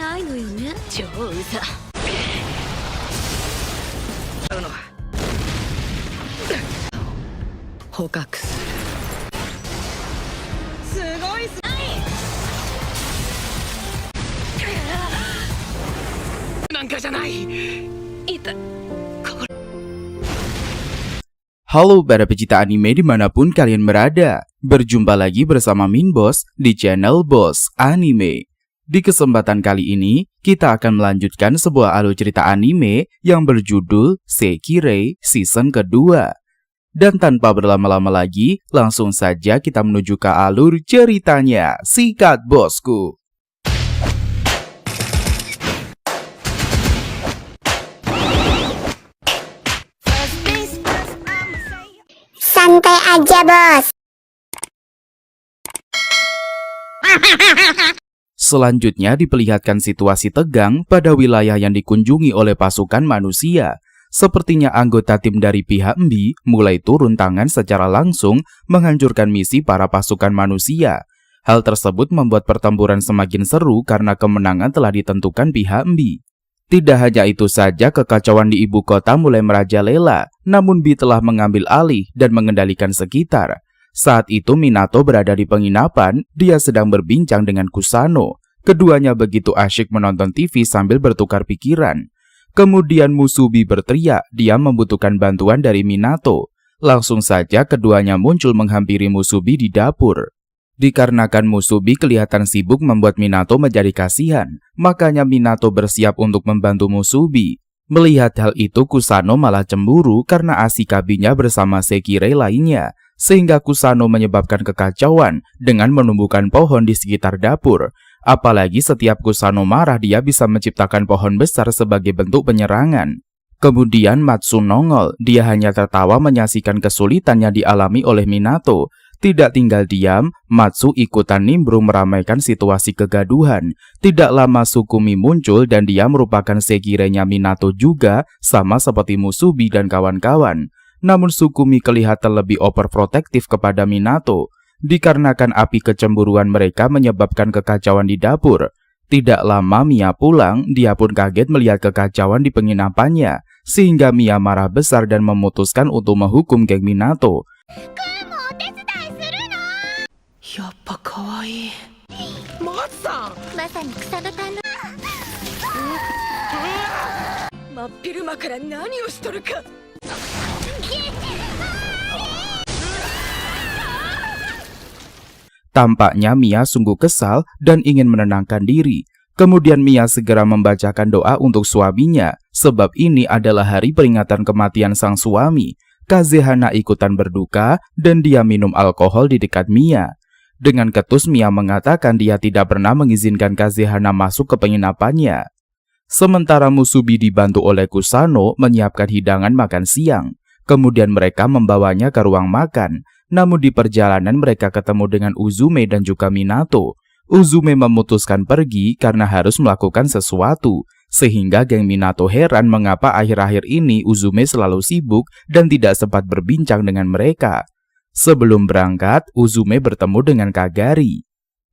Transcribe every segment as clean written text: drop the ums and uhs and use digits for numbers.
ないのよね。超うざ。捕獲する。すごいすごい。なんかじゃない。痛い。Halo para pecinta anime dimanapun kalian berada. Berjumpa lagi bersama Min Boss di channel Boss Anime. Di kesempatan kali ini, kita akan melanjutkan sebuah alur cerita anime yang berjudul Sekirei season kedua. Dan tanpa berlama-lama lagi, langsung saja kita menuju ke alur ceritanya. Sikat bosku! Santai aja, bos. Selanjutnya diperlihatkan situasi tegang pada wilayah yang dikunjungi oleh pasukan manusia. Sepertinya anggota tim dari pihak Mbi mulai turun tangan secara langsung menghancurkan misi para pasukan manusia. Hal tersebut membuat pertempuran semakin seru karena kemenangan telah ditentukan pihak Mbi. Tidak hanya itu saja, kekacauan di ibu kota mulai merajalela, namun Mbi telah mengambil alih dan mengendalikan sekitar. Saat itu Minato berada di penginapan, dia sedang berbincang dengan Kusano. Keduanya begitu asyik menonton TV sambil bertukar pikiran. Kemudian Musubi berteriak, dia membutuhkan bantuan dari Minato. Langsung saja keduanya muncul menghampiri Musubi di dapur. Dikarenakan Musubi kelihatan sibuk membuat Minato menjadi kasihan, makanya Minato bersiap untuk membantu Musubi. Melihat hal itu, Kusano malah cemburu karena asikabinya bersama Sekirei lainnya, sehingga Kusano menyebabkan kekacauan dengan menumbuhkan pohon di sekitar dapur. Apalagi setiap Kusano marah, dia bisa menciptakan pohon besar sebagai bentuk penyerangan. Kemudian Matsu nongol, dia hanya tertawa menyaksikan kesulitan yang dialami oleh Minato. Tidak tinggal diam, Matsu ikutan nimbrung meramaikan situasi kegaduhan. Tidak lama Sukumi muncul dan dia merupakan Sekirei-nya Minato juga, sama seperti Musubi dan kawan-kawan. Namun Sukumi kelihatan lebih overprotektif kepada Minato. Dikarenakan api kecemburuan mereka menyebabkan kekacauan di dapur. Tidak lama Mia pulang, dia pun kaget melihat kekacauan di penginapannya. Sehingga Mia marah besar dan memutuskan untuk menghukum geng Minato. Tampaknya Mia sungguh kesal dan ingin menenangkan diri. Kemudian Mia segera membacakan doa untuk suaminya, sebab ini adalah hari peringatan kematian sang suami. Kazehana ikutan berduka dan dia minum alkohol di dekat Mia. Dengan ketus Mia mengatakan dia tidak pernah mengizinkan Kazehana masuk ke penginapannya. Sementara Musubi dibantu oleh Kusano menyiapkan hidangan makan siang. Kemudian mereka membawanya ke ruang makan. Namun di perjalanan mereka ketemu dengan Uzume dan juga Minato. Uzume memutuskan pergi karena harus melakukan sesuatu. Sehingga geng Minato heran mengapa akhir-akhir ini Uzume selalu sibuk dan tidak sempat berbincang dengan mereka. Sebelum berangkat, Uzume bertemu dengan Kagari.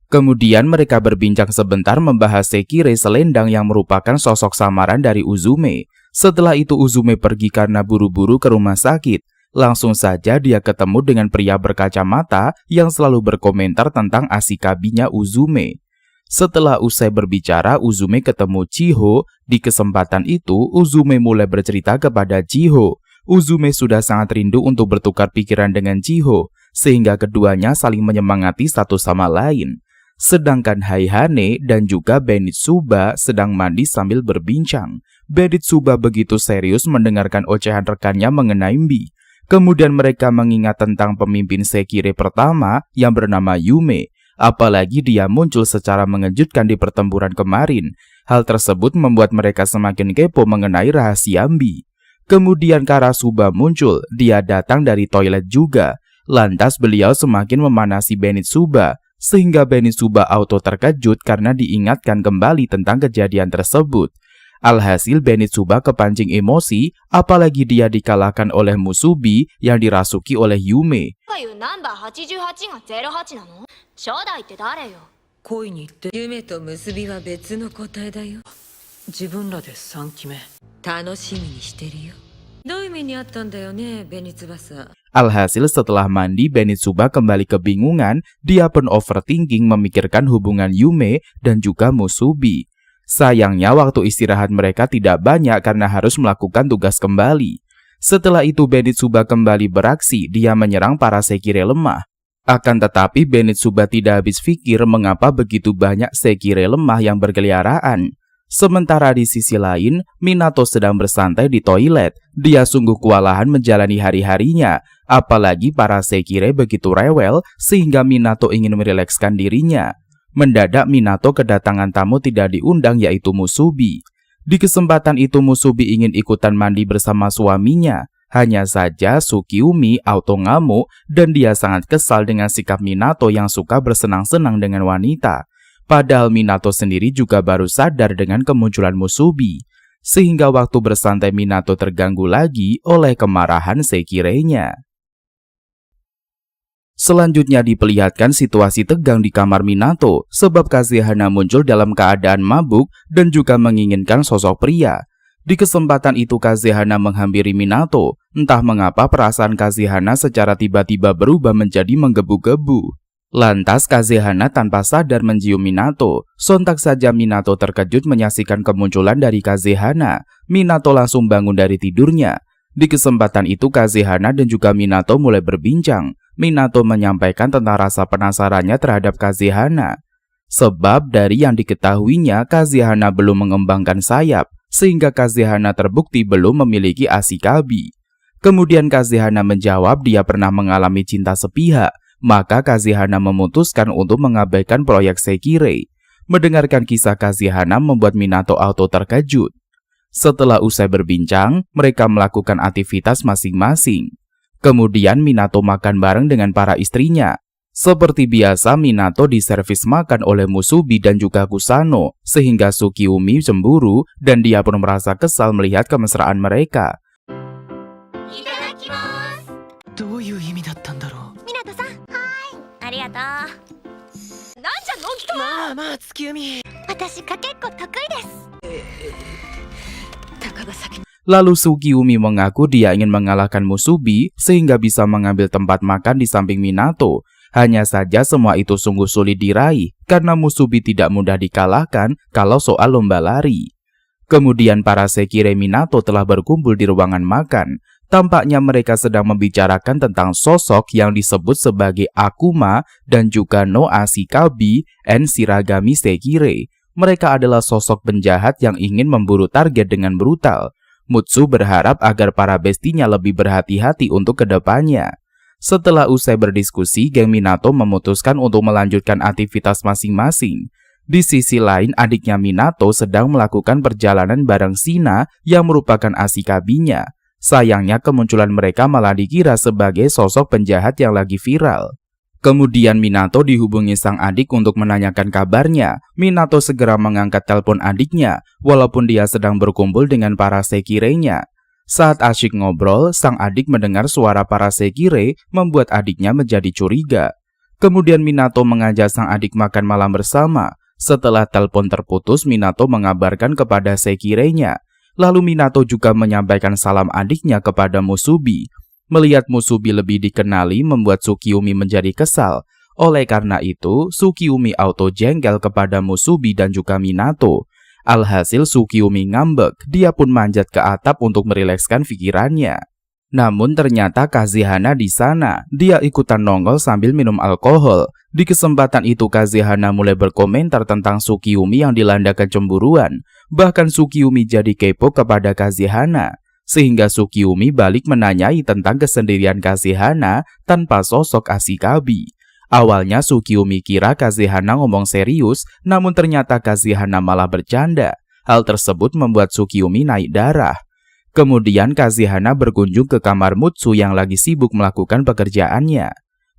Kemudian mereka berbincang sebentar membahas Sekirei selendang yang merupakan sosok samaran dari Uzume. Setelah itu Uzume pergi karena buru-buru ke rumah sakit. Langsung saja dia ketemu dengan pria berkacamata yang selalu berkomentar tentang asikabinya Uzume. Setelah usai berbicara, Uzume ketemu Chiho. Di kesempatan itu, Uzume mulai bercerita kepada Chiho. Uzume sudah sangat rindu untuk bertukar pikiran dengan Chiho, sehingga keduanya saling menyemangati satu sama lain. Sedangkan Haihane dan juga Benitsuba sedang mandi sambil berbincang. Benitsuba begitu serius mendengarkan ocehan rekannya mengenai Mbi. Kemudian mereka mengingat tentang pemimpin Sekirei pertama yang bernama Yume. Apalagi dia muncul secara mengejutkan di pertempuran kemarin. Hal tersebut membuat mereka semakin kepo mengenai rahasia Mbi. Kemudian Karasuba muncul, dia datang dari toilet juga. Lantas beliau semakin memanasi Benitsuba, sehingga Benitsuba auto terkejut karena diingatkan kembali tentang kejadian tersebut. Alhasil Benitsuba kepancing emosi, apalagi dia dikalahkan oleh Musubi yang dirasuki oleh Yume. 恋に行って夢と結びは別の答えだよ。自分らで3期目楽しみにしてるよ。どういう目にあったんだよね、Benny Tsubasa? Alhasil setelah mandi, Benitsuba kembali kebingungan. Dia pun overthinking memikirkan hubungan Yume dan juga Musubi. Sayangnya waktu istirahat mereka tidak banyak karena harus melakukan tugas kembali. Setelah itu Benitsuba kembali beraksi, dia menyerang para Sekirei lemah. Akan tetapi Benitsuba tidak habis pikir mengapa begitu banyak Sekirei lemah yang berkeliaran. Sementara di sisi lain, Minato sedang bersantai di toilet. Dia sungguh kewalahan menjalani hari-harinya, apalagi para Sekirei begitu rewel sehingga Minato ingin merilekskan dirinya. Mendadak Minato kedatangan tamu tidak diundang, yaitu Musubi. Di kesempatan itu Musubi ingin ikutan mandi bersama suaminya. Hanya saja Tsukiyomi auto ngamuk dan dia sangat kesal dengan sikap Minato yang suka bersenang-senang dengan wanita. Padahal Minato sendiri juga baru sadar dengan kemunculan Musubi. Sehingga waktu bersantai Minato terganggu lagi oleh kemarahan Sekirei-nya. Selanjutnya diperlihatkan situasi tegang di kamar Minato sebab Kazehana muncul dalam keadaan mabuk dan juga menginginkan sosok pria. Di kesempatan itu Kazehana menghampiri Minato. Entah mengapa perasaan Kazehana secara tiba-tiba berubah menjadi menggebu-gebu. Lantas Kazehana tanpa sadar mencium Minato. Sontak saja Minato terkejut menyaksikan kemunculan dari Kazehana. Minato langsung bangun dari tidurnya. Di kesempatan itu Kazehana dan juga Minato mulai berbincang. Minato menyampaikan tentang rasa penasarannya terhadap Kazehana. Sebab dari yang diketahuinya Kazehana belum mengembangkan sayap, sehingga Kazehana terbukti belum memiliki asikabi. Kemudian Kazehana menjawab dia pernah mengalami cinta sepihak. Maka Kazehana memutuskan untuk mengabaikan proyek Sekirei. Mendengarkan kisah Kazehana membuat Minato auto terkejut. Setelah usai berbincang, mereka melakukan aktivitas masing-masing. Kemudian Minato makan bareng dengan para istrinya. Seperti biasa Minato diservis makan oleh Musubi dan juga Kusano, sehingga Tsukiyomi cemburu dan dia pun merasa kesal melihat kemesraan mereka. Lalu Tsukiyomi mengaku dia ingin mengalahkan Musubi sehingga bisa mengambil tempat makan di samping Minato. Hanya saja semua itu sungguh sulit diraih karena Musubi tidak mudah dikalahkan kalau soal lomba lari. Kemudian para Sekirei Minato telah berkumpul di ruangan makan. Tampaknya mereka sedang membicarakan tentang sosok yang disebut sebagai Akuma dan juga no Asikabi and Shiragami Sekirei. Mereka adalah sosok penjahat yang ingin memburu target dengan brutal. Mutsu berharap agar para bestinya lebih berhati-hati untuk kedepannya. Setelah usai berdiskusi, geng Minato memutuskan untuk melanjutkan aktivitas masing-masing. Di sisi lain, adiknya Minato sedang melakukan perjalanan bareng Shina yang merupakan asikabinya. Sayangnya kemunculan mereka malah dikira sebagai sosok penjahat yang lagi viral. Kemudian Minato dihubungi sang adik untuk menanyakan kabarnya. Minato segera mengangkat telepon adiknya, walaupun dia sedang berkumpul dengan para Sekirei-nya. Saat asyik ngobrol, sang adik mendengar suara para Sekirei membuat adiknya menjadi curiga. Kemudian Minato mengajak sang adik makan malam bersama. Setelah telepon terputus, Minato mengabarkan kepada Sekirei-nya. Lalu Minato juga menyampaikan salam adiknya kepada Musubi. Melihat Musubi lebih dikenali membuat Tsukiyomi menjadi kesal. Oleh karena itu, Tsukiyomi auto jengkel kepada Musubi dan juga Minato. Alhasil Tsukiyomi ngambek, dia pun manjat ke atap untuk merilekskan pikirannya. Namun ternyata Kazehana di sana. Dia ikutan nongol sambil minum alkohol. Di kesempatan itu Kazehana mulai berkomentar tentang Tsukiyomi yang dilanda kecemburuan. Bahkan Tsukiyomi jadi kepo kepada Kazehana. Sehingga Tsukiyomi balik menanyai tentang kesendirian Kazehana tanpa sosok asikabi. Awalnya Tsukiyomi kira Kazehana ngomong serius, namun ternyata Kazehana malah bercanda. Hal tersebut membuat Tsukiyomi naik darah. Kemudian Kazehana berkunjung ke kamar Mutsu yang lagi sibuk melakukan pekerjaannya.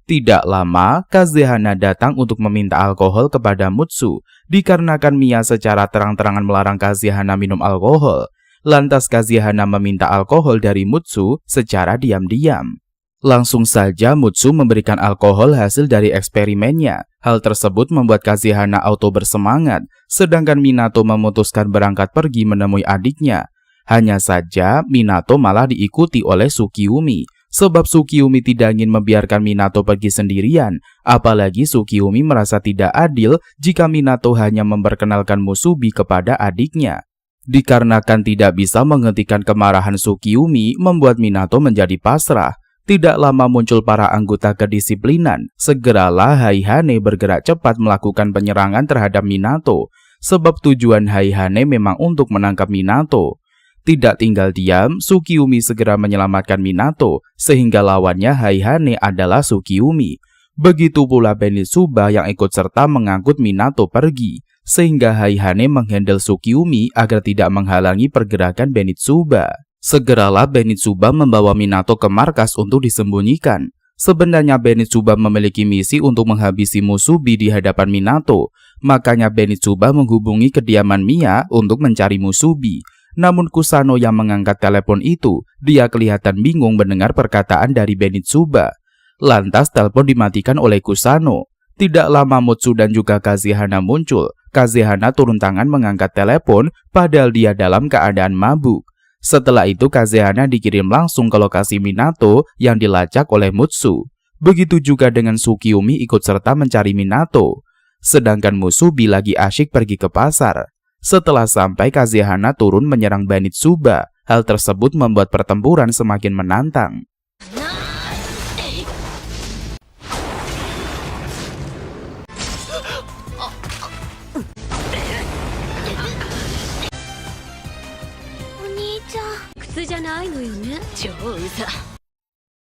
Tidak lama, Kazehana datang untuk meminta alkohol kepada Mutsu, dikarenakan Mia secara terang-terangan melarang Kazehana minum alkohol. Lantas Kazehana meminta alkohol dari Mutsu secara diam-diam. Langsung saja Mutsu memberikan alkohol hasil dari eksperimennya. Hal tersebut membuat Kazehana auto bersemangat, sedangkan Minato memutuskan berangkat pergi menemui adiknya. Hanya saja Minato malah diikuti oleh Tsukiyomi, sebab Tsukiyomi tidak ingin membiarkan Minato pergi sendirian. Apalagi Tsukiyomi merasa tidak adil jika Minato hanya memperkenalkan Musubi kepada adiknya. Dikarenakan tidak bisa menghentikan kemarahan Tsukiyomi, membuat Minato menjadi pasrah. Tidak lama muncul para anggota kedisiplinan. Segeralah Haihane bergerak cepat melakukan penyerangan terhadap Minato, sebab tujuan Haihane memang untuk menangkap Minato. Tidak tinggal diam, Tsukiyomi segera menyelamatkan Minato, sehingga lawannya Haihane adalah Tsukiyomi. Begitu pula Benitsuba yang ikut serta mengangkut Minato pergi, sehingga Haihane menghandle Tsukiyomi agar tidak menghalangi pergerakan Benitsuba. Segeralah Benitsuba membawa Minato ke markas untuk disembunyikan. Sebenarnya Benitsuba memiliki misi untuk menghabisi Musubi di hadapan Minato. Makanya Benitsuba menghubungi kediaman Mia untuk mencari Musubi. Namun Kusano yang mengangkat telepon itu, dia kelihatan bingung mendengar perkataan dari Benitsuba. Lantas telepon dimatikan oleh Kusano. Tidak lama Mutsu dan juga Kazehana muncul. Kazehana turun tangan mengangkat telepon padahal dia dalam keadaan mabuk. Setelah itu Kazehana dikirim langsung ke lokasi Minato yang dilacak oleh Mutsu. Begitu juga dengan Tsukiyomi ikut serta mencari Minato. Sedangkan Musubi lagi asyik pergi ke pasar. Setelah sampai, Kazehana turun menyerang Benitsuba. Hal tersebut membuat pertempuran semakin menantang.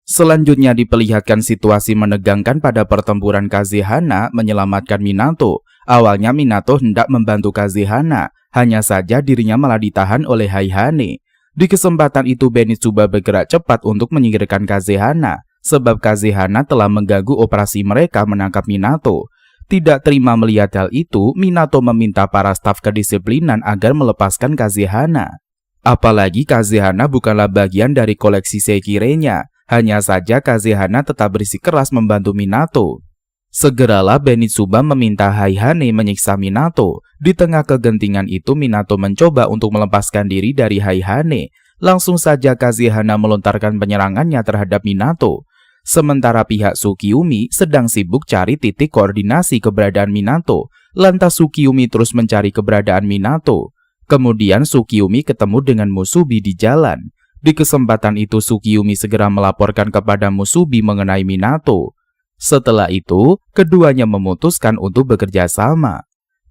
Selanjutnya diperlihatkan situasi menegangkan pada pertempuran Kazehana menyelamatkan Minato. Awalnya Minato hendak membantu Kazehana, hanya saja dirinya malah ditahan oleh Haihane. Di kesempatan itu Benitsuba bergerak cepat untuk menyingkirkan Kazehana, sebab Kazehana telah mengganggu operasi mereka menangkap Minato. Tidak terima melihat hal itu, Minato meminta para staf kedisiplinan agar melepaskan Kazehana. Apalagi Kazehana bukanlah bagian dari koleksi Sekirenya. Hanya saja Kazehana tetap bersikeras membantu Minato. Segeralah Benitsuba meminta Haihane menyiksa Minato. Di tengah kegentingan itu Minato mencoba untuk melepaskan diri dari Haihane. Langsung saja Kazehana melontarkan penyerangannya terhadap Minato. Sementara pihak Tsukiyomi sedang sibuk cari titik koordinasi keberadaan Minato. Lantas Tsukiyomi terus mencari keberadaan Minato. Kemudian Tsukiyomi ketemu dengan Musubi di jalan. Di kesempatan itu Tsukiyomi segera melaporkan kepada Musubi mengenai Minato. Setelah itu, keduanya memutuskan untuk bekerja sama.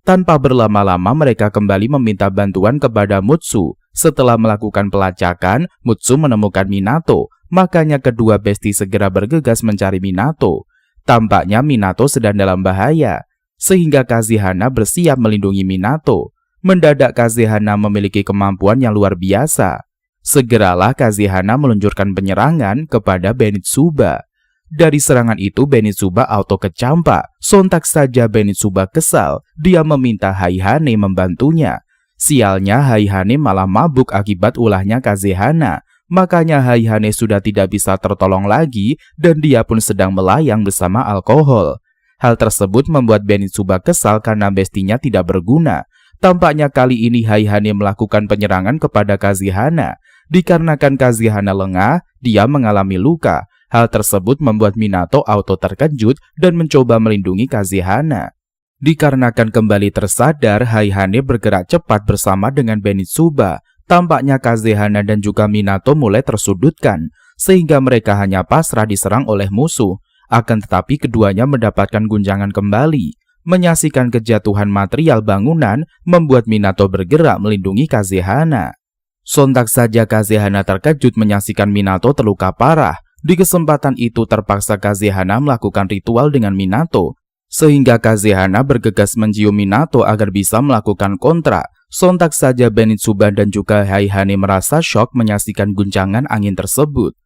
Tanpa berlama-lama mereka kembali meminta bantuan kepada Mutsu. Setelah melakukan pelacakan, Mutsu menemukan Minato. Makanya kedua besti segera bergegas mencari Minato. Tampaknya Minato sedang dalam bahaya, sehingga Kazehana bersiap melindungi Minato. Mendadak Kazehana memiliki kemampuan yang luar biasa. Segeralah Kazehana meluncurkan penyerangan kepada Benitsuba. Dari serangan itu Benitsuba auto kecampak. Sontak saja Benitsuba kesal. Dia meminta Haihane membantunya. Sialnya Haihane malah mabuk akibat ulahnya Kazehana. Makanya Haihane sudah tidak bisa tertolong lagi dan dia pun sedang melayang bersama alkohol. Hal tersebut membuat Benitsuba kesal karena bestinya tidak berguna. Tampaknya kali ini Haihane melakukan penyerangan kepada Kazehana. Dikarenakan Kazehana lengah, dia mengalami luka. Hal tersebut membuat Minato auto terkejut dan mencoba melindungi Kazehana. Dikarenakan kembali tersadar, Haihane bergerak cepat bersama dengan Benitsuba. Tampaknya Kazehana dan juga Minato mulai tersudutkan, sehingga mereka hanya pasrah diserang oleh musuh. Akan tetapi keduanya mendapatkan guncangan kembali. Menyaksikan kejatuhan material bangunan membuat Minato bergerak melindungi Kazehana. Sontak saja Kazehana terkejut menyaksikan Minato terluka parah. Di kesempatan itu terpaksa Kazehana melakukan ritual dengan Minato, sehingga Kazehana bergegas mencium Minato agar bisa melakukan kontra. Sontak saja Benitsuba dan juga Haihane merasa syok menyaksikan guncangan angin tersebut.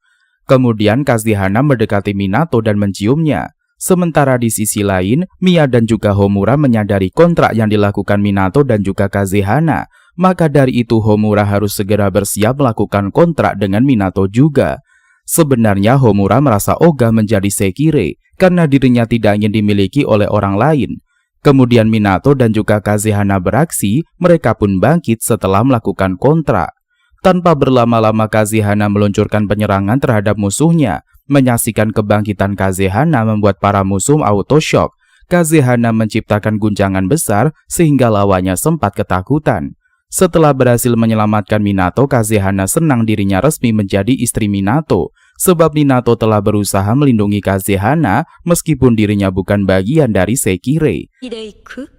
Kemudian Kazehana mendekati Minato dan menciumnya. Sementara di sisi lain, Mia dan juga Homura menyadari kontrak yang dilakukan Minato dan juga Kazehana. Maka dari itu Homura harus segera bersiap melakukan kontrak dengan Minato juga. Sebenarnya Homura merasa ogah menjadi Sekirei karena dirinya tidak ingin dimiliki oleh orang lain. Kemudian Minato dan juga Kazehana beraksi, mereka pun bangkit setelah melakukan kontra. Tanpa berlama-lama Kazehana meluncurkan penyerangan terhadap musuhnya. Menyaksikan kebangkitan Kazehana membuat para musuh auto shock. Kazehana menciptakan guncangan besar sehingga lawannya sempat ketakutan. Setelah berhasil menyelamatkan Minato, Kazehana senang dirinya resmi menjadi istri Minato. Sebab Minato telah berusaha melindungi Kazehana meskipun dirinya bukan bagian dari Sekirei. Hideiku.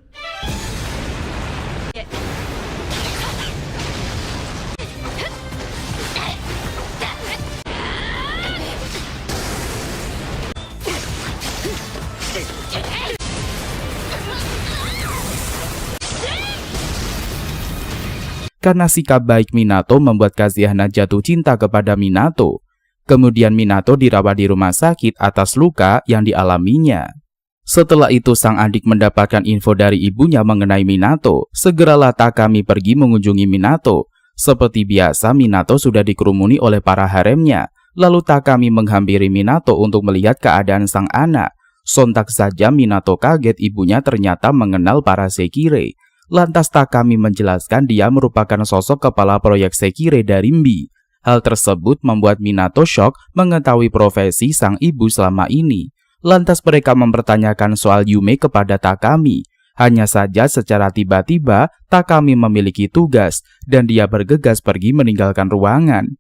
Karena sikap baik Minato membuat Kazehana jatuh cinta kepada Minato. Kemudian Minato dirawat di rumah sakit atas luka yang dialaminya. Setelah itu sang adik mendapatkan info dari ibunya mengenai Minato. Segeralah Takami pergi mengunjungi Minato. Seperti biasa Minato sudah dikerumuni oleh para haremnya. Lalu Takami menghampiri Minato untuk melihat keadaan sang anak. Sontak saja Minato kaget ibunya ternyata mengenal para Sekirei. Lantas Takami menjelaskan dia merupakan sosok kepala proyek Sekirei dari Mbi. Hal tersebut membuat Minato shock mengetahui profesi sang ibu selama ini. Lantas mereka mempertanyakan soal Yume kepada Takami. Hanya saja secara tiba-tiba Takami memiliki tugas dan dia bergegas pergi meninggalkan ruangan.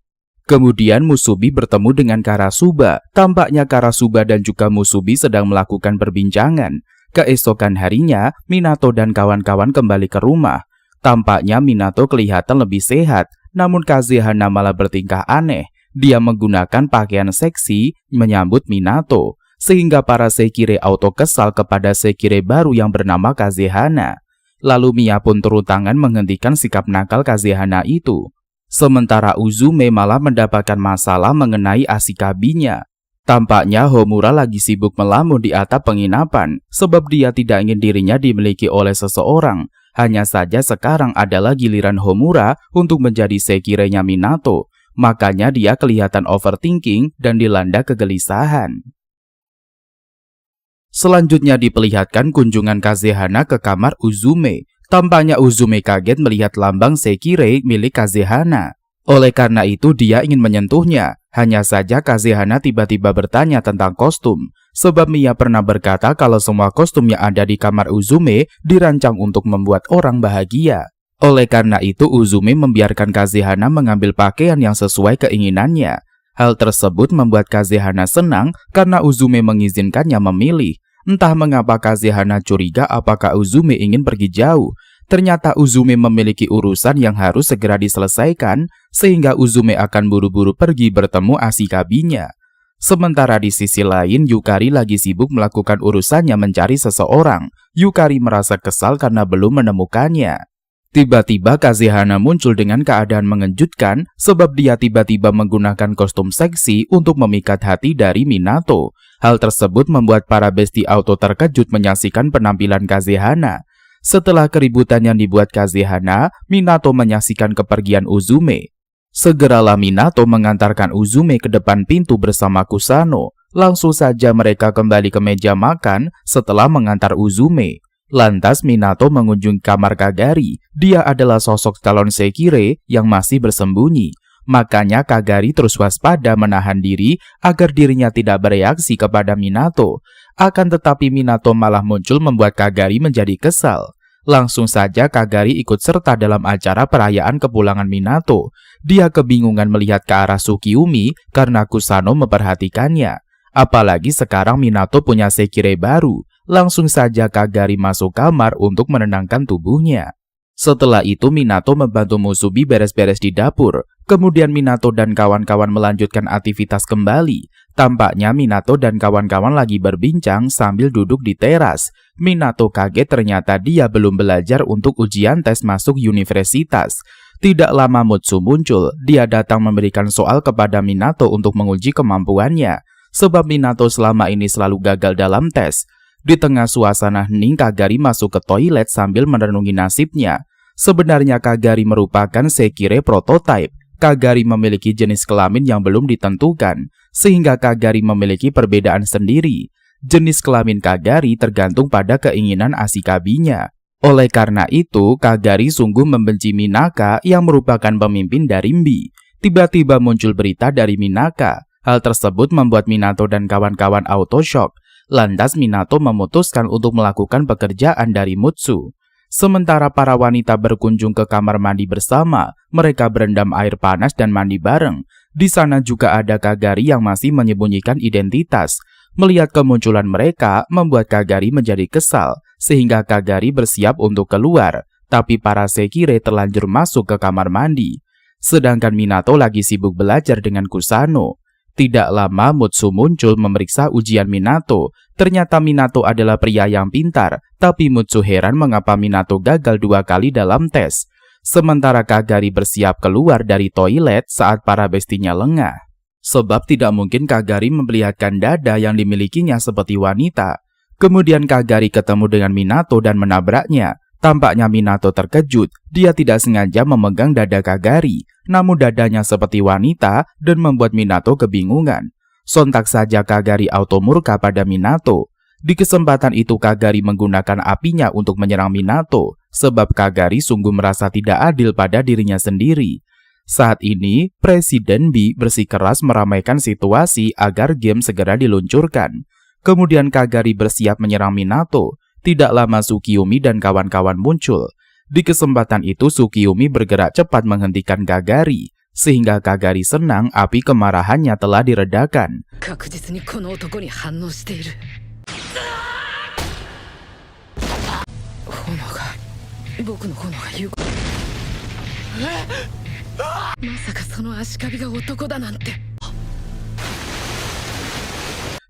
Kemudian Musubi bertemu dengan Karasuba. Tampaknya Karasuba dan juga Musubi sedang melakukan perbincangan. Keesokan harinya, Minato dan kawan-kawan kembali ke rumah. Tampaknya Minato kelihatan lebih sehat, namun Kazehana malah bertingkah aneh. Dia menggunakan pakaian seksi menyambut Minato, sehingga para Sekirei auto kesal kepada Sekirei baru yang bernama Kazehana. Lalu Mia pun turun tangan menghentikan sikap nakal Kazehana itu. Sementara Uzume malah mendapatkan masalah mengenai asikabinya. Tampaknya Homura lagi sibuk melamun di atap penginapan sebab dia tidak ingin dirinya dimiliki oleh seseorang. Hanya saja sekarang adalah giliran Homura untuk menjadi Sekirei-nya Minato. Makanya dia kelihatan overthinking dan dilanda kegelisahan. Selanjutnya diperlihatkan kunjungan Kazehana ke kamar Uzume. Tampaknya Uzume kaget melihat lambang Sekirei milik Kazehana. Oleh karena itu dia ingin menyentuhnya. Hanya saja Kazehana tiba-tiba bertanya tentang kostum. Sebab Mia pernah berkata kalau semua kostum yang ada di kamar Uzume dirancang untuk membuat orang bahagia. Oleh karena itu Uzume membiarkan Kazehana mengambil pakaian yang sesuai keinginannya. Hal tersebut membuat Kazehana senang karena Uzume mengizinkannya memilih. Entah mengapa Kazehana curiga apakah Uzume ingin pergi jauh. Ternyata Uzume memiliki urusan yang harus segera diselesaikan, sehingga Uzume akan buru-buru pergi bertemu asikabinya. Sementara di sisi lain, Yukari lagi sibuk melakukan urusannya mencari seseorang. Yukari merasa kesal karena belum menemukannya. Tiba-tiba Kazehana muncul dengan keadaan mengejutkan, sebab dia tiba-tiba menggunakan kostum seksi untuk memikat hati dari Minato. Hal tersebut membuat para besti auto terkejut menyaksikan penampilan Kazehana. Setelah keributan yang dibuat Kazehana, Minato menyaksikan kepergian Uzume. Segeralah Minato mengantarkan Uzume ke depan pintu bersama Kusano. Langsung saja mereka kembali ke meja makan setelah mengantar Uzume. Lantas Minato mengunjungi kamar Kagari. Dia adalah sosok calon Sekirei yang masih bersembunyi. Makanya Kagari terus waspada menahan diri agar dirinya tidak bereaksi kepada Minato. Akan tetapi Minato malah muncul membuat Kagari menjadi kesal. Langsung saja Kagari ikut serta dalam acara perayaan kepulangan Minato. Dia kebingungan melihat ke arah Tsukiyomi karena Kusano memperhatikannya. Apalagi sekarang Minato punya Sekirei baru. Langsung saja Kagari masuk kamar untuk menenangkan tubuhnya. Setelah itu Minato membantu Musubi beres-beres di dapur. Kemudian Minato dan kawan-kawan melanjutkan aktivitas kembali. Tampaknya Minato dan kawan-kawan lagi berbincang sambil duduk di teras. Minato kaget ternyata dia belum belajar untuk ujian tes masuk universitas. Tidak lama Mutsu muncul. Dia datang memberikan soal kepada Minato untuk menguji kemampuannya. Sebab Minato selama ini selalu gagal dalam tes. Di tengah suasana hening, Kagari masuk ke toilet sambil merenungi nasibnya. Sebenarnya Kagari merupakan Sekirei prototype. Kagari memiliki jenis kelamin yang belum ditentukan, sehingga Kagari memiliki perbedaan sendiri. Jenis kelamin Kagari tergantung pada keinginan Ashikabinya. Oleh karena itu, Kagari sungguh membenci Minaka yang merupakan pemimpin dari Mbi. Tiba-tiba muncul berita dari Minaka. Hal tersebut membuat Minato dan kawan-kawan auto-shock. Lantas Minato memutuskan untuk melakukan pekerjaan dari Mutsu. Sementara para wanita berkunjung ke kamar mandi bersama, mereka berendam air panas dan mandi bareng. Di sana juga ada Kagari yang masih menyembunyikan identitas. Melihat kemunculan mereka, membuat Kagari menjadi kesal, sehingga Kagari bersiap untuk keluar. Tapi para Sekirei terlanjur masuk ke kamar mandi. Sedangkan Minato lagi sibuk belajar dengan Kusano. Tidak lama Mutsu muncul memeriksa ujian Minato. Ternyata Minato adalah pria yang pintar, tapi Mutsu heran mengapa Minato gagal 2 kali dalam tes. Sementara Kagari bersiap keluar dari toilet saat para bestinya lengah. Sebab tidak mungkin Kagari memperlihatkan dada yang dimilikinya seperti wanita. Kemudian Kagari ketemu dengan Minato dan menabraknya. Tampaknya Minato terkejut, dia tidak sengaja memegang dada Kagari, namun dadanya seperti wanita dan membuat Minato kebingungan. Sontak saja Kagari auto murka pada Minato. Di kesempatan itu Kagari menggunakan apinya untuk menyerang Minato, sebab Kagari sungguh merasa tidak adil pada dirinya sendiri. Saat ini, Presiden Mbi bersikeras meramaikan situasi agar game segera diluncurkan. Kemudian Kagari bersiap menyerang Minato. Tidak lama Tsukiyomi dan kawan-kawan muncul. Di kesempatan itu Tsukiyomi bergerak cepat menghentikan Kagari, sehingga Kagari senang api kemarahannya telah diredakan.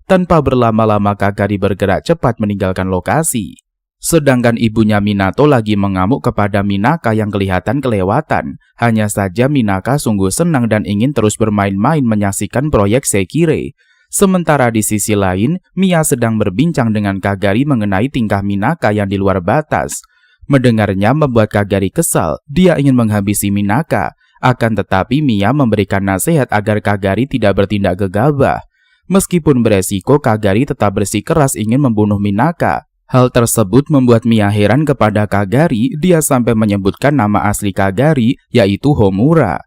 Tanpa berlama-lama Kagari bergerak cepat meninggalkan lokasi. Sedangkan ibunya Minato lagi mengamuk kepada Minaka yang kelihatan kelewatan. Hanya saja Minaka sungguh senang dan ingin terus bermain-main menyaksikan proyek Sekirei. Sementara di sisi lain, Mia sedang berbincang dengan Kagari mengenai tingkah Minaka yang di luar batas. Mendengarnya membuat Kagari kesal, dia ingin menghabisi Minaka. Akan tetapi Mia memberikan nasihat agar Kagari tidak bertindak gegabah. Meskipun beresiko, Kagari tetap bersikeras ingin membunuh Minaka. Hal tersebut membuat Mia heran kepada Kagari, dia sampai menyebutkan nama asli Kagari, yaitu Homura.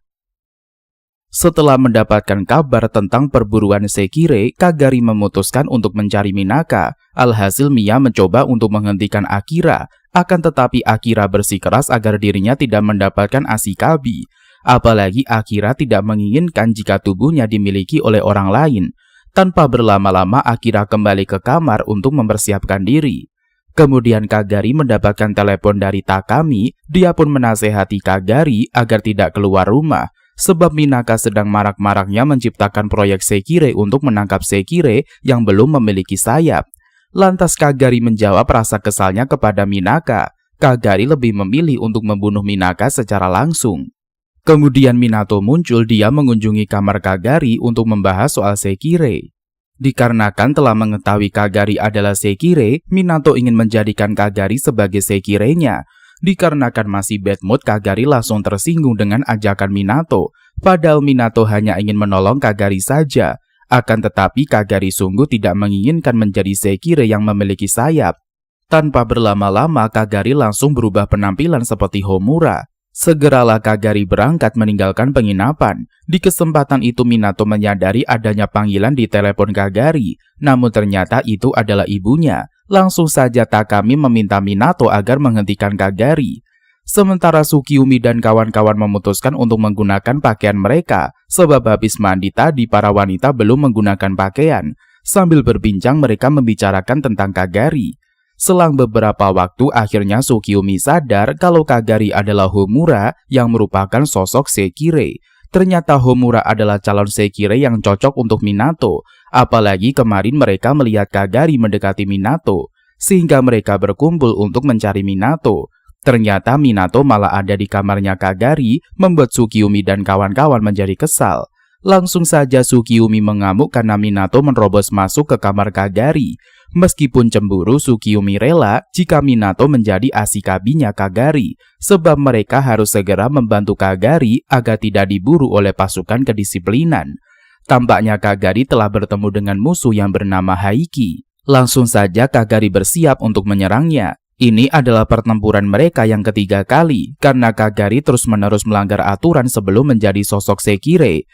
Setelah mendapatkan kabar tentang perburuan Sekirei, Kagari memutuskan untuk mencari Minaka. Alhasil Mia mencoba untuk menghentikan Akira, akan tetapi Akira bersikeras agar dirinya tidak mendapatkan Ashikabi. Apalagi Akira tidak menginginkan jika tubuhnya dimiliki oleh orang lain. Tanpa berlama-lama Akira kembali ke kamar untuk mempersiapkan diri. Kemudian Kagari mendapatkan telepon dari Takami, dia pun menasehati Kagari agar tidak keluar rumah, sebab Minaka sedang marak-maraknya menciptakan proyek Sekirei untuk menangkap Sekirei yang belum memiliki sayap. Lantas Kagari menjawab rasa kesalnya kepada Minaka. Kagari lebih memilih untuk membunuh Minaka secara langsung. Kemudian Minato muncul, dia mengunjungi kamar Kagari untuk membahas soal Sekirei. Dikarenakan telah mengetahui Kagari adalah Sekirei, Minato ingin menjadikan Kagari sebagai Sekirei-nya. Dikarenakan masih bad mood, Kagari langsung tersinggung dengan ajakan Minato. Padahal Minato hanya ingin menolong Kagari saja. Akan tetapi Kagari sungguh tidak menginginkan menjadi Sekirei yang memiliki sayap. Tanpa berlama-lama Kagari langsung berubah penampilan seperti Homura. Segeralah Kagari berangkat meninggalkan penginapan. Di kesempatan itu Minato menyadari adanya panggilan di telepon Kagari. Namun ternyata itu adalah ibunya. Langsung saja Takami meminta Minato agar menghentikan Kagari. Sementara Tsukiyomi dan kawan-kawan memutuskan untuk menggunakan pakaian mereka. Sebab habis mandi tadi para wanita belum menggunakan pakaian. Sambil berbincang mereka membicarakan tentang Kagari. Selang beberapa waktu akhirnya Tsukiyomi sadar kalau Kagari adalah Homura yang merupakan sosok Sekirei. Ternyata Homura adalah calon Sekirei yang cocok untuk Minato. Apalagi kemarin mereka melihat Kagari mendekati Minato. Sehingga mereka berkumpul untuk mencari Minato. Ternyata Minato malah ada di kamarnya Kagari, membuat Tsukiyomi dan kawan-kawan menjadi kesal. Langsung saja Tsukiyomi mengamuk karena Minato menerobos masuk ke kamar Kagari. Meskipun cemburu, Tsukiyomi rela jika Minato menjadi asikabinya Kagari, sebab mereka harus segera membantu Kagari agar tidak diburu oleh pasukan kedisiplinan. Tampaknya Kagari telah bertemu dengan musuh yang bernama Haiki. Langsung saja Kagari bersiap untuk menyerangnya. Ini adalah pertempuran mereka yang ketiga kali, karena Kagari terus-menerus melanggar aturan sebelum menjadi sosok Sekirei.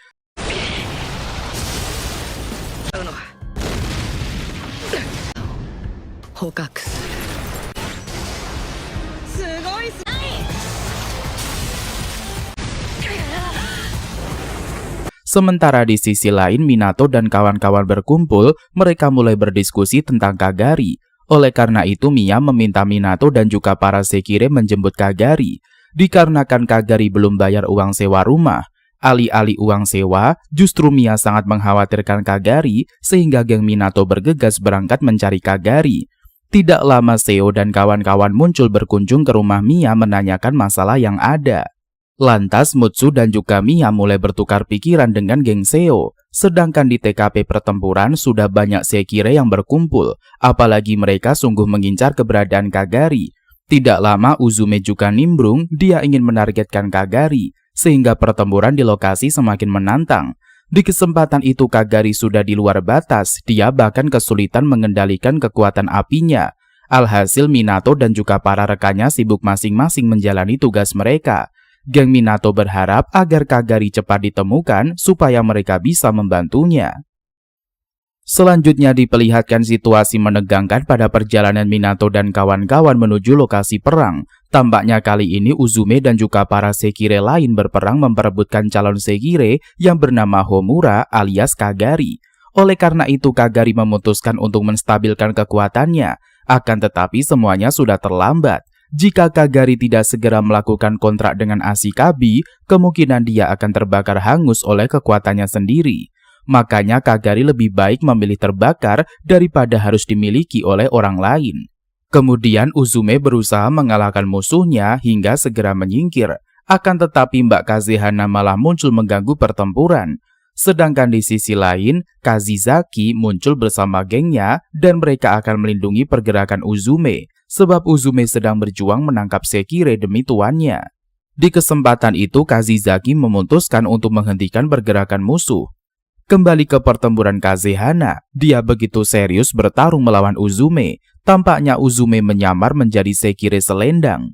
Sementara di sisi lain Minato dan kawan-kawan berkumpul, mereka mulai berdiskusi tentang Kagari. Oleh karena itu Mia meminta Minato dan juga para Sekirei menjemput Kagari. Dikarenakan Kagari belum bayar uang sewa rumah, alih-alih uang sewa, justru Mia sangat mengkhawatirkan Kagari sehingga geng Minato bergegas berangkat mencari Kagari. Tidak lama Seo dan kawan-kawan muncul berkunjung ke rumah Mia menanyakan masalah yang ada. Lantas Mutsu dan juga Mia mulai bertukar pikiran dengan geng Seo. Sedangkan di TKP pertempuran sudah banyak Sekirei yang berkumpul, apalagi mereka sungguh mengincar keberadaan Kagari. Tidak lama Uzume juga nimbrung, dia ingin menargetkan Kagari, sehingga pertempuran di lokasi semakin menantang. Di kesempatan itu Kagari sudah di luar batas, dia bahkan kesulitan mengendalikan kekuatan apinya. Alhasil Minato dan juga para rekannya sibuk masing-masing menjalani tugas mereka. Geng Minato berharap agar Kagari cepat ditemukan supaya mereka bisa membantunya. Selanjutnya diperlihatkan situasi menegangkan pada perjalanan Minato dan kawan-kawan menuju lokasi perang. Tampaknya kali ini Uzume dan juga para Sekirei lain berperang memperebutkan calon Sekirei yang bernama Homura alias Kagari. Oleh karena itu Kagari memutuskan untuk menstabilkan kekuatannya. Akan tetapi semuanya sudah terlambat. Jika Kagari tidak segera melakukan kontrak dengan Ashikabi, kemungkinan dia akan terbakar hangus oleh kekuatannya sendiri. Makanya Kagari lebih baik memilih terbakar daripada harus dimiliki oleh orang lain. Kemudian Uzume berusaha mengalahkan musuhnya hingga segera menyingkir. Akan tetapi Mbak Kazehana malah muncul mengganggu pertempuran. Sedangkan di sisi lain, Kazizaki muncul bersama gengnya dan mereka akan melindungi pergerakan Uzume. Sebab Uzume sedang berjuang menangkap Sekirei demi tuannya. Di kesempatan itu Kazizaki memutuskan untuk menghentikan pergerakan musuh. Kembali ke pertempuran Kazehana, dia begitu serius bertarung melawan Uzume. Tampaknya Uzume menyamar menjadi Sekirei selendang.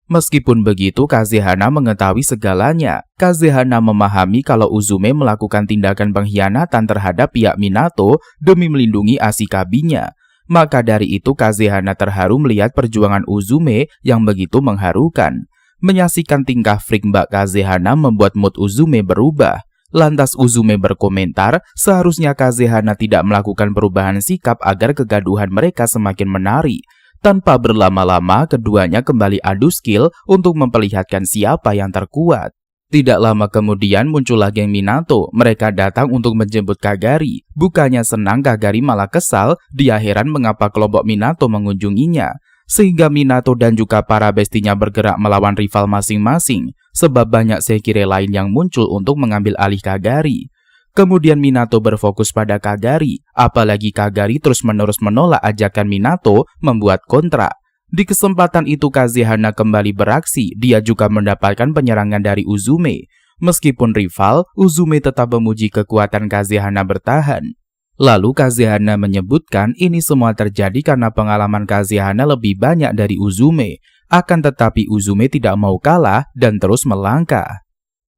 Meskipun begitu Kazehana mengetahui segalanya. Kazehana memahami kalau Uzume melakukan tindakan pengkhianatan terhadap pihak Minato demi melindungi Ashikabinya. Maka dari itu Kazehana terharu melihat perjuangan Uzume yang begitu mengharukan. Menyaksikan tingkah freak Mbak Kazehana membuat mood Uzume berubah. Lantas Uzume berkomentar, seharusnya Kazehana tidak melakukan perubahan sikap agar kegaduhan mereka semakin menarik. Tanpa berlama-lama, keduanya kembali adu skill untuk memperlihatkan siapa yang terkuat. Tidak lama kemudian muncullah geng Minato. Mereka datang untuk menjemput Kagari. Bukannya senang, Kagari malah kesal. Dia heran mengapa kelompok Minato mengunjunginya. Sehingga Minato dan juga para bestinya bergerak melawan rival masing-masing. Sebab banyak Sekirei lain yang muncul untuk mengambil alih Kagari. Kemudian Minato berfokus pada Kagari. Apalagi Kagari terus-menerus menolak ajakan Minato membuat kontrak. Di kesempatan itu Kazehana kembali beraksi, dia juga mendapatkan penyerangan dari Uzume. Meskipun rival, Uzume tetap memuji kekuatan Kazehana bertahan. Lalu Kazehana menyebutkan ini semua terjadi karena pengalaman Kazehana lebih banyak dari Uzume. Akan tetapi Uzume tidak mau kalah dan terus melangkah.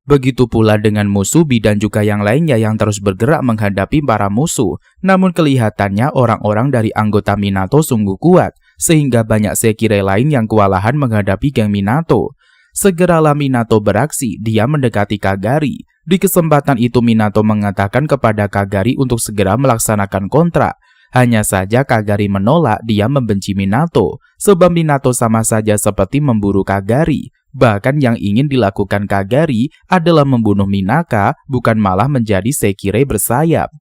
Begitu pula dengan Musubi dan juga yang lainnya yang terus bergerak menghadapi para musuh. Namun kelihatannya orang-orang dari anggota Minato sungguh kuat. Sehingga banyak Sekirei lain yang kewalahan menghadapi geng Minato. Segeralah Minato beraksi, dia mendekati Kagari. Di kesempatan itu Minato mengatakan kepada Kagari untuk segera melaksanakan kontrak. Hanya saja Kagari menolak, dia membenci Minato. Sebab Minato sama saja seperti memburu Kagari. Bahkan yang ingin dilakukan Kagari adalah membunuh Minaka, bukan malah menjadi Sekirei bersayap.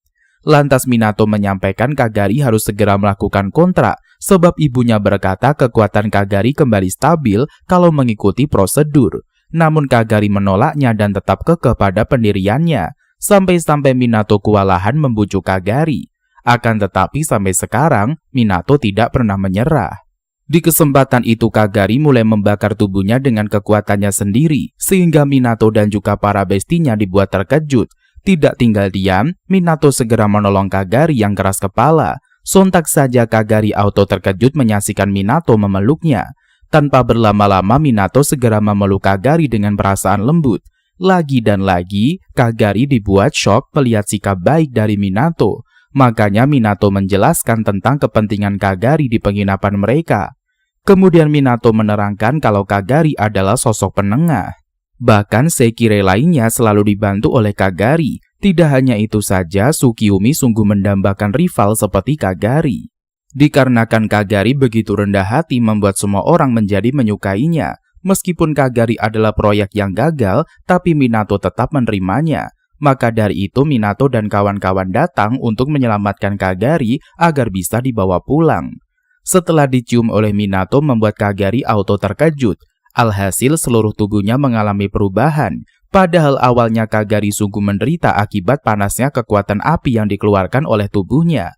Lantas Minato menyampaikan Kagari harus segera melakukan kontrak. Sebab ibunya berkata kekuatan Kagari kembali stabil kalau mengikuti prosedur. Namun Kagari menolaknya dan tetap kekeh pada pendiriannya. Sampai-sampai Minato kewalahan membujuk Kagari. Akan tetapi sampai sekarang, Minato tidak pernah menyerah. Di kesempatan itu Kagari mulai membakar tubuhnya dengan kekuatannya sendiri, sehingga Minato dan juga para bestinya dibuat terkejut. Tidak tinggal diam, Minato segera menolong Kagari yang keras kepala. Sontak saja Kagari auto terkejut menyaksikan Minato memeluknya. Tanpa berlama-lama Minato segera memeluk Kagari dengan perasaan lembut. Lagi dan lagi, Kagari dibuat shock melihat sikap baik dari Minato. Makanya Minato menjelaskan tentang kepentingan Kagari di penginapan mereka. Kemudian Minato menerangkan kalau Kagari adalah sosok penengah. Bahkan Sekirei lainnya selalu dibantu oleh Kagari. Tidak hanya itu saja, Tsukiyomi sungguh mendambakan rival seperti Kagari. Dikarenakan Kagari begitu rendah hati membuat semua orang menjadi menyukainya. Meskipun Kagari adalah proyek yang gagal, tapi Minato tetap menerimanya. Maka dari itu Minato dan kawan-kawan datang untuk menyelamatkan Kagari agar bisa dibawa pulang. Setelah dicium oleh Minato membuat Kagari auto terkejut. Alhasil seluruh tubuhnya mengalami perubahan. Padahal awalnya Kagari sungguh menderita akibat panasnya kekuatan api yang dikeluarkan oleh tubuhnya.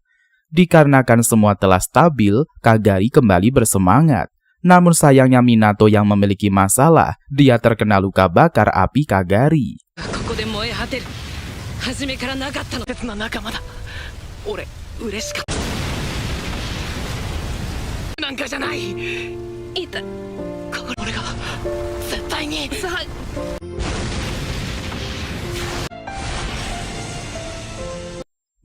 Dikarenakan semua telah stabil, Kagari kembali bersemangat. Namun sayangnya Minato yang memiliki masalah, dia terkena luka bakar api Kagari. ここで燃え果てる。初めからなかったの。別な仲間だ。俺嬉しかった。なんかじゃない。痛い。俺が絶対に。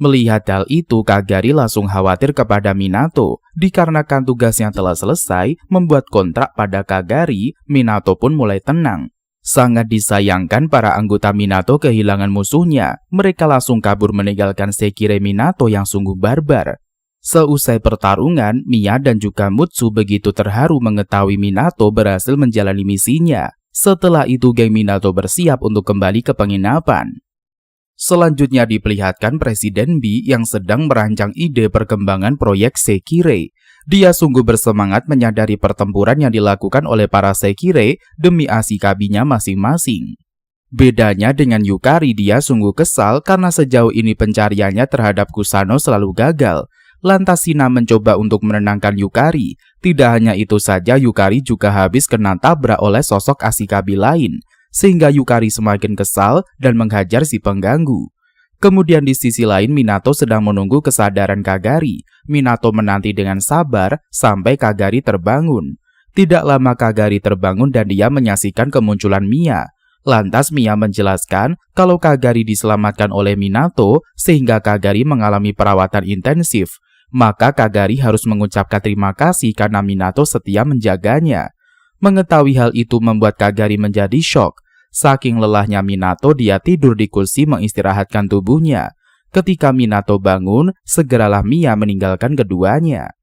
Melihat hal itu, Kagari langsung khawatir kepada Minato. Dikarenakan tugasnya telah selesai, membuat kontrak pada Kagari, Minato pun mulai tenang. Sangat disayangkan para anggota Minato kehilangan musuhnya. Mereka langsung kabur meninggalkan Sekirei Minato yang sungguh barbar. Seusai pertarungan, Mia dan juga Mutsu begitu terharu mengetahui Minato berhasil menjalani misinya. Setelah itu geng Minato bersiap untuk kembali ke penginapan. Selanjutnya diperlihatkan Presiden B yang sedang merancang ide perkembangan proyek Sekirei. Dia sungguh bersemangat menyadari pertempuran yang dilakukan oleh para Sekirei demi Ashikabinya masing-masing. Bedanya dengan Yukari, dia sungguh kesal karena sejauh ini pencariannya terhadap Kusano selalu gagal. Lantas Shina mencoba untuk menenangkan Yukari. Tidak hanya itu saja, Yukari juga habis kena tabrak oleh sosok Ashikabi lain. Sehingga Yukari semakin kesal dan menghajar si pengganggu. Kemudian di sisi lain Minato sedang menunggu kesadaran Kagari. Minato menanti dengan sabar sampai Kagari terbangun. Tidak lama Kagari terbangun dan dia menyaksikan kemunculan Mia. Lantas Mia menjelaskan kalau Kagari diselamatkan oleh Minato sehingga Kagari mengalami perawatan intensif. Maka Kagari harus mengucapkan terima kasih karena Minato setia menjaganya. Mengetahui hal itu membuat Kagari menjadi syok. Saking lelahnya Minato, dia tidur di kursi mengistirahatkan tubuhnya. Ketika Minato bangun, segeralah Mia meninggalkan keduanya.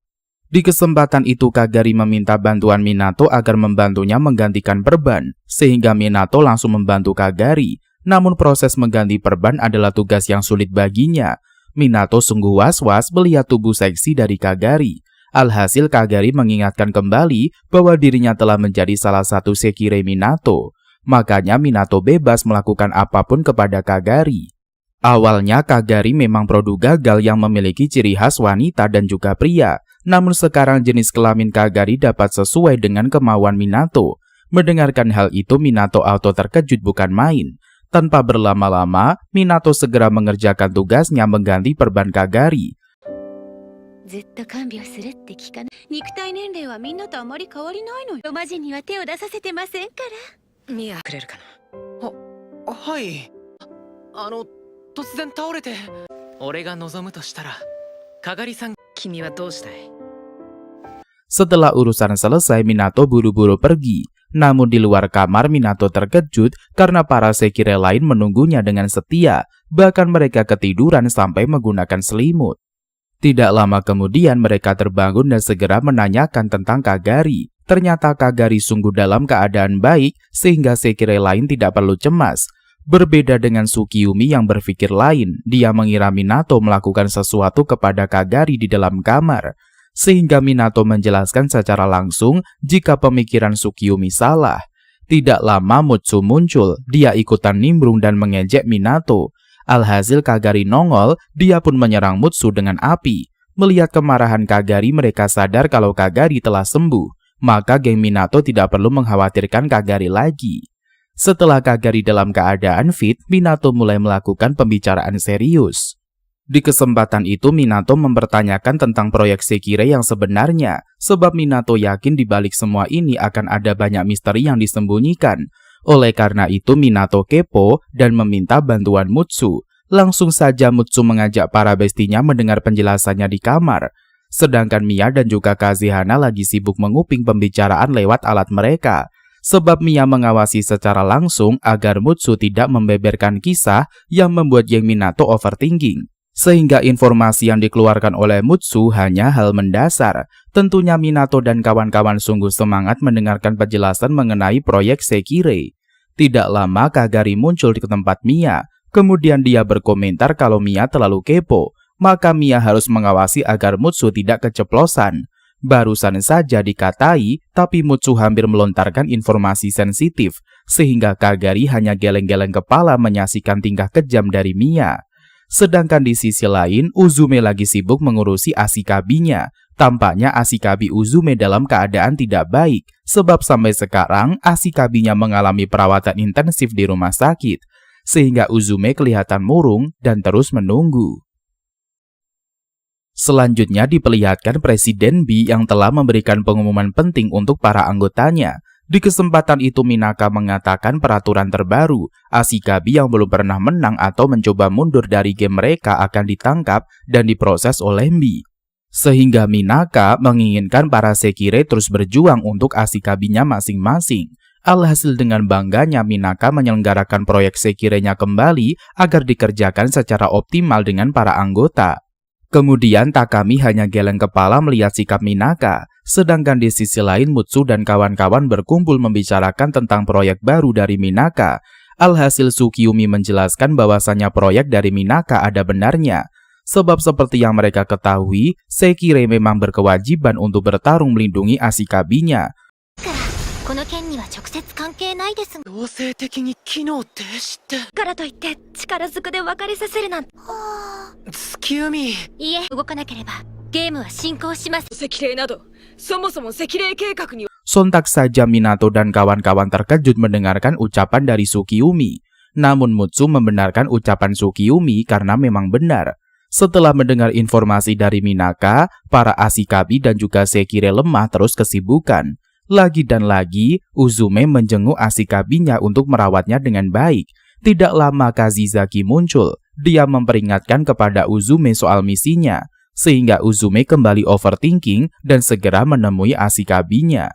Di kesempatan itu Kagari meminta bantuan Minato agar membantunya menggantikan perban, sehingga Minato langsung membantu Kagari. Namun proses mengganti perban adalah tugas yang sulit baginya. Minato sungguh was-was melihat tubuh seksi dari Kagari. Alhasil Kagari mengingatkan kembali bahwa dirinya telah menjadi salah satu Sekirei Minato. Makanya Minato bebas melakukan apapun kepada Kagari. Awalnya Kagari memang produk gagal yang memiliki ciri khas wanita dan juga pria. Namun sekarang jenis kelamin Kagari dapat sesuai dengan kemauan Minato. Mendengarkan hal itu Minato auto terkejut bukan main. Tanpa berlama-lama, Minato segera mengerjakan tugasnya mengganti perban Kagari. ずっと看病するって聞かない。肉体年齢はみんなとあまり変わりないのよ。マジには手を出させてませんから。ミアくれるかな。はい。突然倒れて。俺が望むとしたら、Kagariさん。君はどうしたい？ Setelah urusan selesai, Minato buru-buru pergi. Namun di luar kamar Minato terkejut karena para Sekirei lain menunggunya dengan setia. Bahkan mereka ketiduran sampai menggunakan selimut. Tidak lama kemudian mereka terbangun dan segera menanyakan tentang Kagari. Ternyata Kagari sungguh dalam keadaan baik sehingga Sekirei lain tidak perlu cemas. Berbeda dengan Tsukiyomi yang berpikir lain, dia mengira Minato melakukan sesuatu kepada Kagari di dalam kamar. Sehingga Minato menjelaskan secara langsung jika pemikiran Tsukiyomi salah. Tidak lama Mutsu muncul, dia ikutan nimbrung dan mengejek Minato. Alhasil Kagari nongol, dia pun menyerang Mutsu dengan api. Melihat kemarahan Kagari, mereka sadar kalau Kagari telah sembuh. Maka geng Minato tidak perlu mengkhawatirkan Kagari lagi. Setelah Kagari dalam keadaan fit, Minato mulai melakukan pembicaraan serius. Di kesempatan itu Minato mempertanyakan tentang proyek Sekire yang sebenarnya, sebab Minato yakin di balik semua ini akan ada banyak misteri yang disembunyikan. Oleh karena itu Minato kepo dan meminta bantuan Mutsu. Langsung saja Mutsu mengajak para bestinya mendengar penjelasannya di kamar. Sedangkan Mia dan juga Kazehana lagi sibuk menguping pembicaraan lewat alat mereka. Sebab Mia mengawasi secara langsung agar Mutsu tidak membeberkan kisah yang membuat geng Minato overthinking. Sehingga informasi yang dikeluarkan oleh Mutsu hanya hal mendasar. Tentunya Minato dan kawan-kawan sungguh semangat mendengarkan penjelasan mengenai proyek Sekire. Tidak lama Kagari muncul di tempat Mia. Kemudian dia berkomentar kalau Mia terlalu kepo. Maka Mia harus mengawasi agar Mutsu tidak keceplosan. Barusan saja dikatai, tapi Mutsu hampir melontarkan informasi sensitif. Sehingga Kagari hanya geleng-geleng kepala menyaksikan tingkah kejam dari Mia. Sedangkan di sisi lain, Uzume lagi sibuk mengurusi Ashikabinya. Tampaknya Ashikabi Uzume dalam keadaan tidak baik, sebab sampai sekarang Ashikabinya mengalami perawatan intensif di rumah sakit, sehingga Uzume kelihatan murung dan terus menunggu. Selanjutnya diperlihatkan Presiden B yang telah memberikan pengumuman penting untuk para anggotanya. Di kesempatan itu Minaka mengatakan peraturan terbaru, Ashikabi yang belum pernah menang atau mencoba mundur dari game mereka akan ditangkap dan diproses oleh Mbi. Sehingga Minaka menginginkan para Sekire terus berjuang untuk Ashikabinya masing-masing. Alhasil dengan bangganya Minaka menyelenggarakan proyek Sekirenya kembali agar dikerjakan secara optimal dengan para anggota. Kemudian Takami hanya geleng kepala melihat sikap Minaka, sedangkan di sisi lain Mutsu dan kawan-kawan berkumpul membicarakan tentang proyek baru dari Minaka. Alhasil Tsukiyumi menjelaskan bahwasannya proyek dari Minaka ada benarnya, sebab seperti yang mereka ketahui, Sekire memang berkewajiban untuk bertarung melindungi Ashikabinya. この件には直接関係ないですが強制的に機能停止って。からといって力ずくで別れさせるなんて月海。いえ動かなければゲームは進行します Sekire などそもそもSekire計画に Sontak saja Minato dan kawan-kawan terkejut mendengarkan ucapan dari Tsukiyumi. Namun Mutsu membenarkan ucapan Tsukiyumi karena memang benar. Setelah mendengar informasi dari Minaka, para Ashikabi dan juga Sekire lemah terus kesibukan. Lagi dan lagi, Uzume menjenguk Ashikabinya untuk merawatnya dengan baik. Tidak lama Kazizaki muncul. Dia memperingatkan kepada Uzume soal misinya, sehingga Uzume kembali overthinking dan segera menemui Ashikabinya.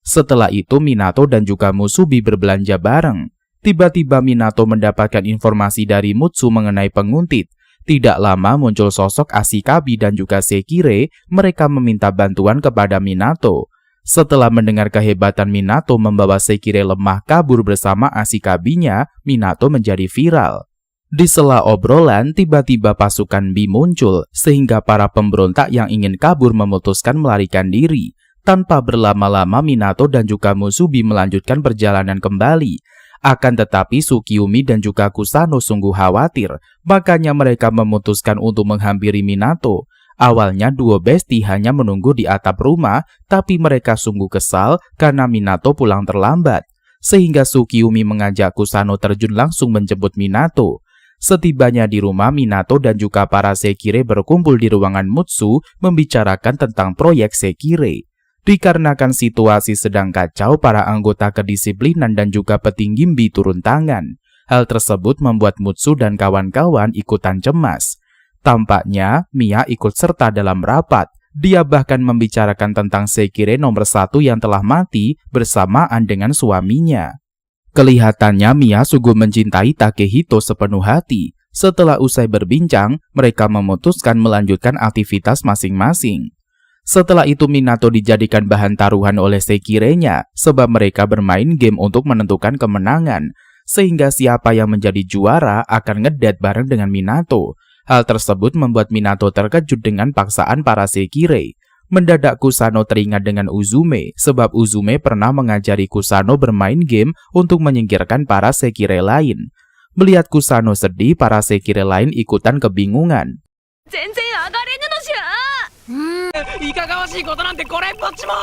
Setelah itu Minato dan juga Musubi berbelanja bareng. Tiba-tiba Minato mendapatkan informasi dari Mutsu mengenai penguntit. Tidak lama muncul sosok Ashikabi dan juga Sekire, mereka meminta bantuan kepada Minato. Setelah mendengar kehebatan Minato membawa Sekire lemah kabur bersama Ashikabinya, Minato menjadi viral. Di sela obrolan, tiba-tiba pasukan B muncul, sehingga para pemberontak yang ingin kabur memutuskan melarikan diri. Tanpa berlama-lama Minato dan juga Musubi melanjutkan perjalanan kembali. Akan tetapi Tsukiyumi dan juga Kusano sungguh khawatir, makanya mereka memutuskan untuk menghampiri Minato. Awalnya dua besti hanya menunggu di atap rumah, tapi mereka sungguh kesal karena Minato pulang terlambat. Sehingga Tsukiyumi mengajak Kusano terjun langsung menjemput Minato. Setibanya di rumah, Minato dan juga para Sekire berkumpul di ruangan Mutsu membicarakan tentang proyek Sekire. Dikarenakan situasi sedang kacau, para anggota kedisiplinan dan juga petinggi Mbi turun tangan. Hal tersebut membuat Mutsu dan kawan-kawan ikutan cemas. Tampaknya Mia ikut serta dalam rapat. Dia bahkan membicarakan tentang Sekire nomor 1 yang telah mati bersamaan dengan suaminya. Kelihatannya Mia sungguh mencintai Takehito sepenuh hati. Setelah usai berbincang, mereka memutuskan melanjutkan aktivitas masing-masing. Setelah itu Minato dijadikan bahan taruhan oleh Sekirenya, sebab mereka bermain game untuk menentukan kemenangan, sehingga siapa yang menjadi juara akan ngedate bareng dengan Minato. Hal tersebut membuat Minato terkejut dengan paksaan para Sekire. Mendadak Kusano teringat dengan Uzume, sebab Uzume pernah mengajari Kusano bermain game untuk menyingkirkan para Sekire lain. Melihat Kusano sedih, para Sekire lain ikutan kebingungan. 全然上がれぬのじゃ。いかがわしいことなんてこれっぽっちも。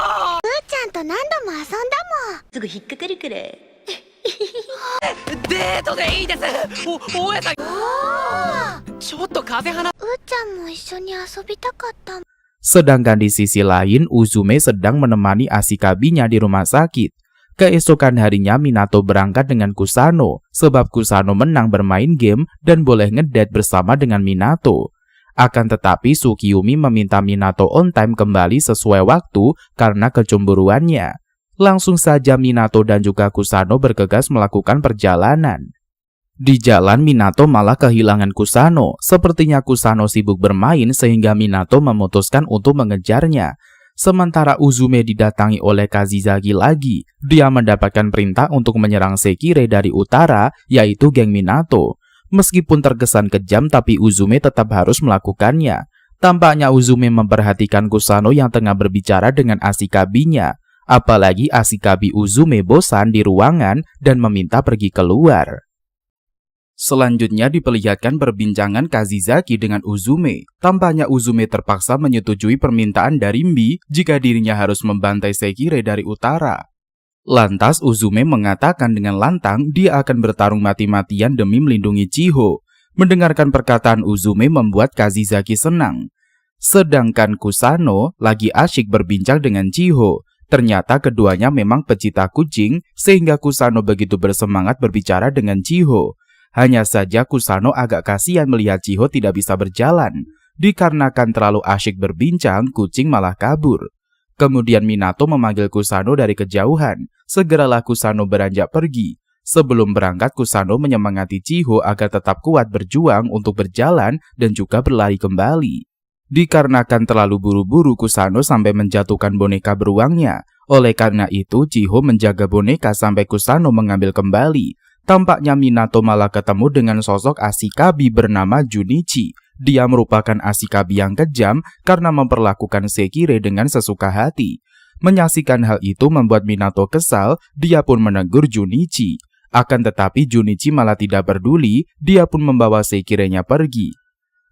ちゃんと何度も遊んだもん。すぐ引っかかるくらい。デートでいいです。大家さん。ちょっと風花。ちゃんも一緒に遊びたかったもん。 Sedangkan di sisi lain, Uzume sedang menemani Ashikabinya di rumah sakit. Keesokan harinya Minato berangkat dengan Kusano, sebab Kusano menang bermain game dan boleh ngedate bersama dengan Minato. Akan tetapi Tsukiyumi meminta Minato on time kembali sesuai waktu karena kecemburuannya. Langsung saja Minato dan juga Kusano bergegas melakukan perjalanan. Di jalan Minato malah kehilangan Kusano. Sepertinya Kusano sibuk bermain sehingga Minato memutuskan untuk mengejarnya. Sementara Uzume didatangi oleh Kazizaki lagi. Dia mendapatkan perintah untuk menyerang Sekire dari utara, yaitu geng Minato. Meskipun terkesan kejam, tapi Uzume tetap harus melakukannya. Tampaknya Uzume memperhatikan Kusano yang tengah berbicara dengan Ashikabinya. Apalagi Ashikabi Uzume bosan di ruangan dan meminta pergi keluar. Selanjutnya diperlihatkan perbincangan Kazizaki dengan Uzume. Tampaknya Uzume terpaksa menyetujui permintaan dari Mbi jika dirinya harus membantai Sekire dari utara. Lantas Uzume mengatakan dengan lantang dia akan bertarung mati-matian demi melindungi Chiho. Mendengarkan perkataan Uzume membuat Kazizaki senang. Sedangkan Kusano lagi asyik berbincang dengan Chiho. Ternyata keduanya memang pecinta kucing sehingga Kusano begitu bersemangat berbicara dengan Chiho. Hanya saja Kusano agak kasihan melihat Chiho tidak bisa berjalan. Dikarenakan terlalu asyik berbincang, kucing malah kabur. Kemudian Minato memanggil Kusano dari kejauhan. Segeralah Kusano beranjak pergi. Sebelum berangkat, Kusano menyemangati Chiho agar tetap kuat berjuang untuk berjalan dan juga berlari kembali. Dikarenakan terlalu buru-buru, Kusano sampai menjatuhkan boneka beruangnya. Oleh karena itu, Chiho menjaga boneka sampai Kusano mengambil kembali. Tampaknya Minato malah ketemu dengan sosok Ashikabi bernama Junichi. Dia merupakan Ashikabi yang kejam karena memperlakukan Sekire dengan sesuka hati. Menyaksikan hal itu membuat Minato kesal, dia pun menegur Junichi. Akan tetapi Junichi malah tidak peduli, dia pun membawa Sekirenya pergi.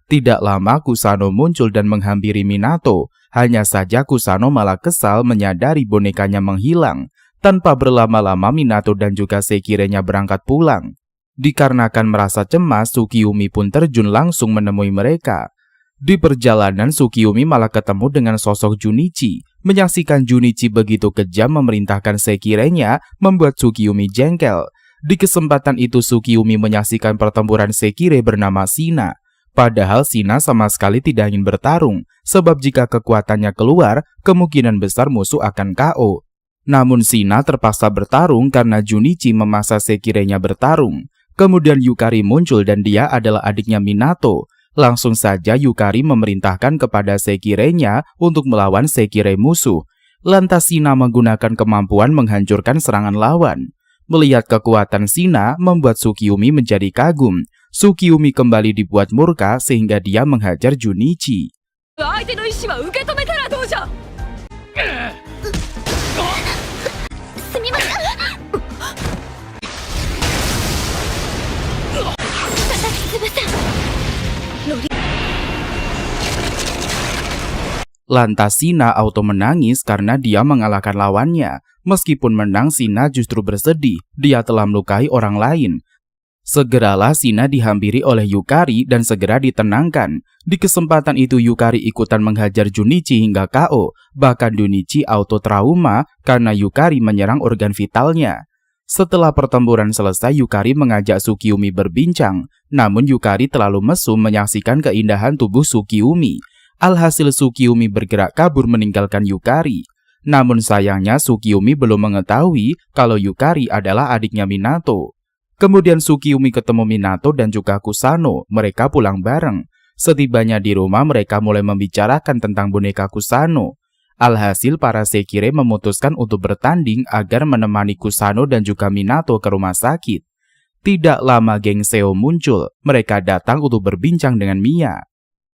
Tidak lama Kusano muncul dan menghampiri Minato. Hanya saja Kusano malah kesal menyadari bonekanya menghilang. Tanpa berlama-lama Minato dan juga Sekirenya berangkat pulang. Dikarenakan merasa cemas, Tsukiyumi pun terjun langsung menemui mereka. Di perjalanan Tsukiyumi malah ketemu dengan sosok Junichi. Menyaksikan Junichi begitu kejam memerintahkan Sekirenya membuat Tsukiyumi jengkel. Di kesempatan itu Tsukiyumi menyaksikan pertempuran Sekire bernama Shina. Padahal Shina sama sekali tidak ingin bertarung, sebab jika kekuatannya keluar, kemungkinan besar musuh akan KO. Namun Shina terpaksa bertarung karena Junichi memaksa Sekirenya bertarung. Kemudian Yukari muncul dan dia adalah adiknya Minato. Langsung saja Yukari memerintahkan kepada Sekirenya untuk melawan Sekire musuh. Lantas Shina menggunakan kemampuan menghancurkan serangan lawan. Melihat kekuatan Shina membuat Tsukiyumi menjadi kagum. Tsukiyumi kembali dibuat murka sehingga dia menghajar Junichi. Lantas Shina auto menangis karena dia mengalahkan lawannya. Meskipun menang, Shina justru bersedih. Dia telah melukai orang lain. Segeralah Shina dihampiri oleh Yukari dan segera ditenangkan. Di kesempatan itu Yukari ikutan menghajar Junichi hingga KO. Bahkan Junichi auto trauma karena Yukari menyerang organ vitalnya. Setelah pertempuran selesai, Yukari mengajak Tsukiyumi berbincang. Namun Yukari terlalu mesum menyaksikan keindahan tubuh Tsukiyumi. Alhasil Tsukiyumi bergerak kabur meninggalkan Yukari. Namun sayangnya Tsukiyumi belum mengetahui kalau Yukari adalah adiknya Minato. Kemudian Tsukiyumi ketemu Minato dan juga Kusano. Mereka pulang bareng. Setibanya di rumah mereka mulai membicarakan tentang boneka Kusano. Alhasil para Sekire memutuskan untuk bertanding agar menemani Kusano dan juga Minato ke rumah sakit. Tidak lama geng Seo muncul. Mereka datang untuk berbincang dengan Mia.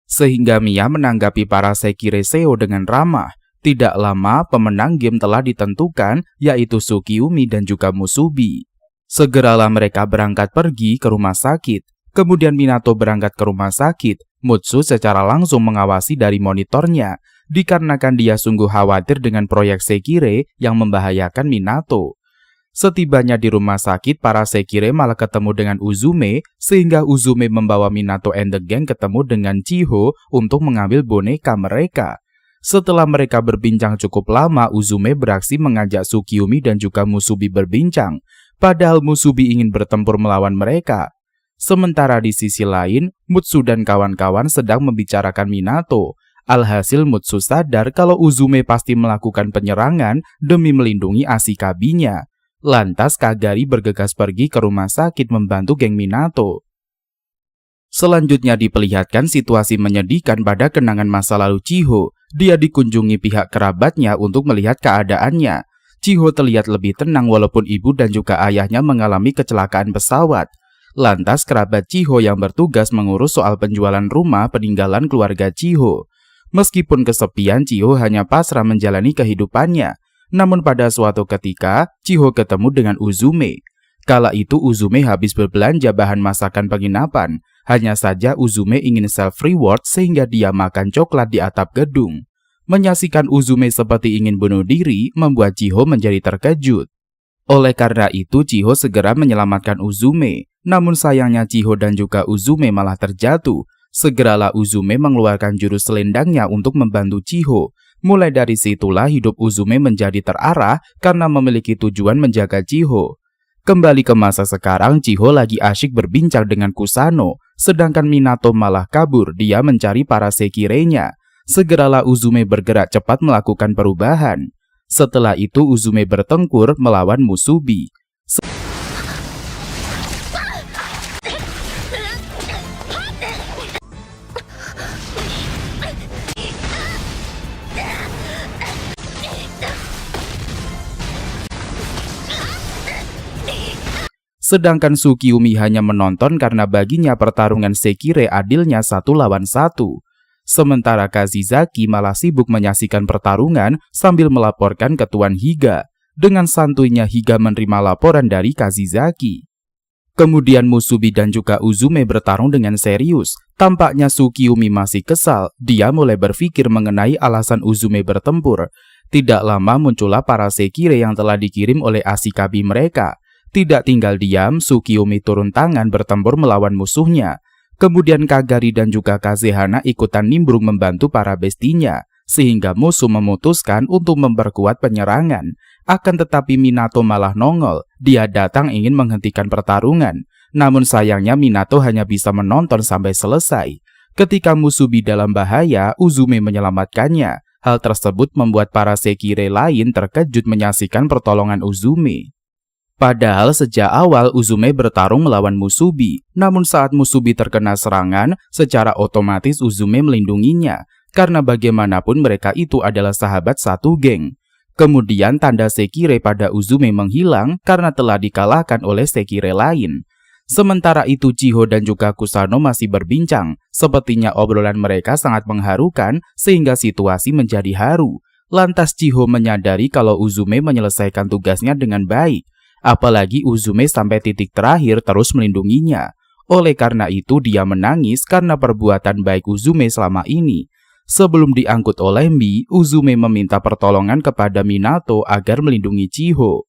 Sehingga Mia menanggapi para Sekire Seo dengan ramah. Tidak lama pemenang game telah ditentukan, yaitu Tsukiyumi dan juga Musubi. Segeralah mereka berangkat pergi ke rumah sakit. Kemudian Minato berangkat ke rumah sakit. Mutsu secara langsung mengawasi dari monitornya, dikarenakan dia sungguh khawatir dengan proyek Sekire yang membahayakan Minato. Setibanya di rumah sakit, para Sekire malah ketemu dengan Uzume, sehingga Uzume membawa Minato and the gang ketemu dengan Chiho untuk mengambil boneka mereka. Setelah mereka berbincang cukup lama, Uzume beraksi mengajak Tsukiyomi dan juga Musubi berbincang, padahal Musubi ingin bertempur melawan mereka. Sementara di sisi lain, Mutsu dan kawan-kawan sedang membicarakan Minato. Alhasil Mutsu sadar kalau Uzume pasti melakukan penyerangan demi melindungi Ashikabinya. Lantas Kagari bergegas pergi ke rumah sakit membantu geng Minato. Selanjutnya diperlihatkan situasi menyedihkan pada kenangan masa lalu Chiho. Dia dikunjungi pihak kerabatnya untuk melihat keadaannya. Chiho terlihat lebih tenang walaupun ibu dan juga ayahnya mengalami kecelakaan pesawat. Lantas kerabat Chiho yang bertugas mengurus soal penjualan rumah peninggalan keluarga Chiho. Meskipun kesepian, Chiho hanya pasrah menjalani kehidupannya. Namun pada suatu ketika, Chiho ketemu dengan Uzume. Kala itu Uzume habis berbelanja bahan masakan penginapan. Hanya saja Uzume ingin self-reward sehingga dia makan coklat di atap gedung. Menyaksikan Uzume seperti ingin bunuh diri membuat Chiho menjadi terkejut. Oleh karena itu Chiho segera menyelamatkan Uzume. Namun sayangnya Chiho dan juga Uzume malah terjatuh. Segeralah Uzume mengeluarkan jurus selendangnya untuk membantu Chiho. Mulai dari situlah hidup Uzume menjadi terarah karena memiliki tujuan menjaga Chiho. Kembali ke masa sekarang, Chiho lagi asyik berbincang dengan Kusano, sedangkan Minato malah kabur, dia mencari para Sekirenya. Segeralah Uzume bergerak cepat melakukan perubahan. Setelah itu Uzume bertempur melawan Musubi. Sedangkan Tsukiyomi hanya menonton karena baginya pertarungan Sekire adilnya 1 lawan 1. Sementara Kazizaki malah sibuk menyaksikan pertarungan sambil melaporkan ke Tuan Higa. Dengan santuinya Higa menerima laporan dari Kazizaki. Kemudian Musubi dan juga Uzume bertarung dengan serius. Tampaknya Tsukiyomi masih kesal. Dia mulai berpikir mengenai alasan Uzume bertempur. Tidak lama muncullah para Sekire yang telah dikirim oleh Ashikabi mereka. Tidak tinggal diam, Tsukiyomi turun tangan bertempur melawan musuhnya. Kemudian Kagari dan juga Kazehana ikutan nimbrung membantu para bestinya, sehingga musuh memutuskan untuk memperkuat penyerangan. Akan tetapi Minato malah nongol, dia datang ingin menghentikan pertarungan. Namun sayangnya Minato hanya bisa menonton sampai selesai. Ketika Musubi dalam bahaya, Uzume menyelamatkannya. Hal tersebut membuat para Sekire lain terkejut menyaksikan pertolongan Uzume. Padahal sejak awal Uzume bertarung melawan Musubi, namun saat Musubi terkena serangan, secara otomatis Uzume melindunginya, karena bagaimanapun mereka itu adalah sahabat satu geng. Kemudian tanda Sekire pada Uzume menghilang karena telah dikalahkan oleh Sekire lain. Sementara itu Chiho dan juga Kusano masih berbincang, sepertinya obrolan mereka sangat mengharukan sehingga situasi menjadi haru. Lantas Chiho menyadari kalau Uzume menyelesaikan tugasnya dengan baik. Apalagi Uzume sampai titik terakhir terus melindunginya. Oleh karena itu dia menangis karena perbuatan baik Uzume selama ini. Sebelum diangkut oleh Mi, Uzume meminta pertolongan kepada Minato agar melindungi Chiho.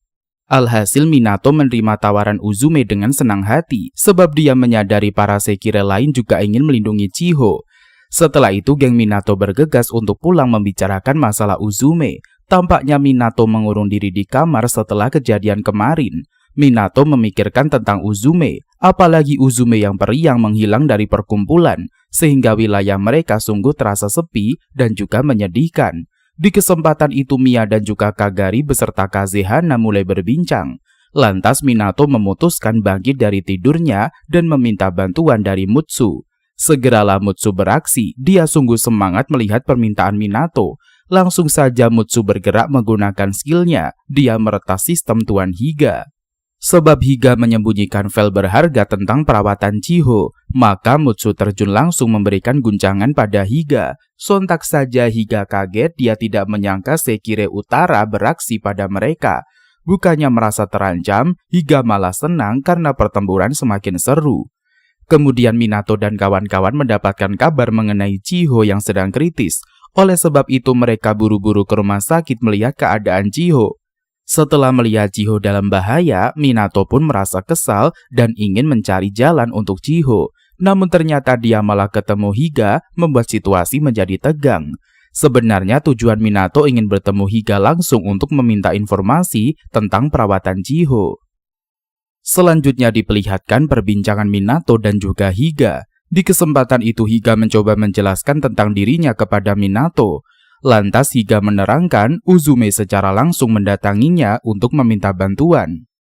Alhasil Minato menerima tawaran Uzume dengan senang hati, sebab dia menyadari para Sekire lain juga ingin melindungi Chiho. Setelah itu geng Minato bergegas untuk pulang membicarakan masalah Uzume. Tampaknya Minato mengurung diri di kamar setelah kejadian kemarin. Minato memikirkan tentang Uzume, apalagi Uzume yang periang menghilang dari perkumpulan, sehingga wilayah mereka sungguh terasa sepi dan juga menyedihkan. Di kesempatan itu Mia dan juga Kagari beserta Kazehana mulai berbincang. Lantas Minato memutuskan bangkit dari tidurnya dan meminta bantuan dari Mutsu. Segeralah Mutsu beraksi, dia sungguh semangat melihat permintaan Minato. Langsung saja Mutsu bergerak menggunakan skillnya, dia meretas sistem Tuan Higa. Sebab Higa menyembunyikan file berharga tentang perawatan Chiho, maka Mutsu terjun langsung memberikan guncangan pada Higa. Sontak saja Higa kaget, dia tidak menyangka Sekire Utara beraksi pada mereka. Bukannya merasa terancam, Higa malah senang karena pertempuran semakin seru. Kemudian Minato dan kawan-kawan mendapatkan kabar mengenai Chiho yang sedang kritis. Oleh sebab itu mereka buru-buru ke rumah sakit melihat keadaan Chiho. Setelah melihat Chiho dalam bahaya, Minato pun merasa kesal dan ingin mencari jalan untuk Chiho. Namun ternyata dia malah ketemu Higa, membuat situasi menjadi tegang. Sebenarnya tujuan Minato ingin bertemu Higa langsung untuk meminta informasi tentang perawatan Chiho. Selanjutnya diperlihatkan perbincangan Minato dan juga Higa. Di kesempatan itu Higa mencoba menjelaskan tentang dirinya kepada Minato. Lantas Higa menerangkan Uzume secara langsung mendatanginya untuk meminta bantuan.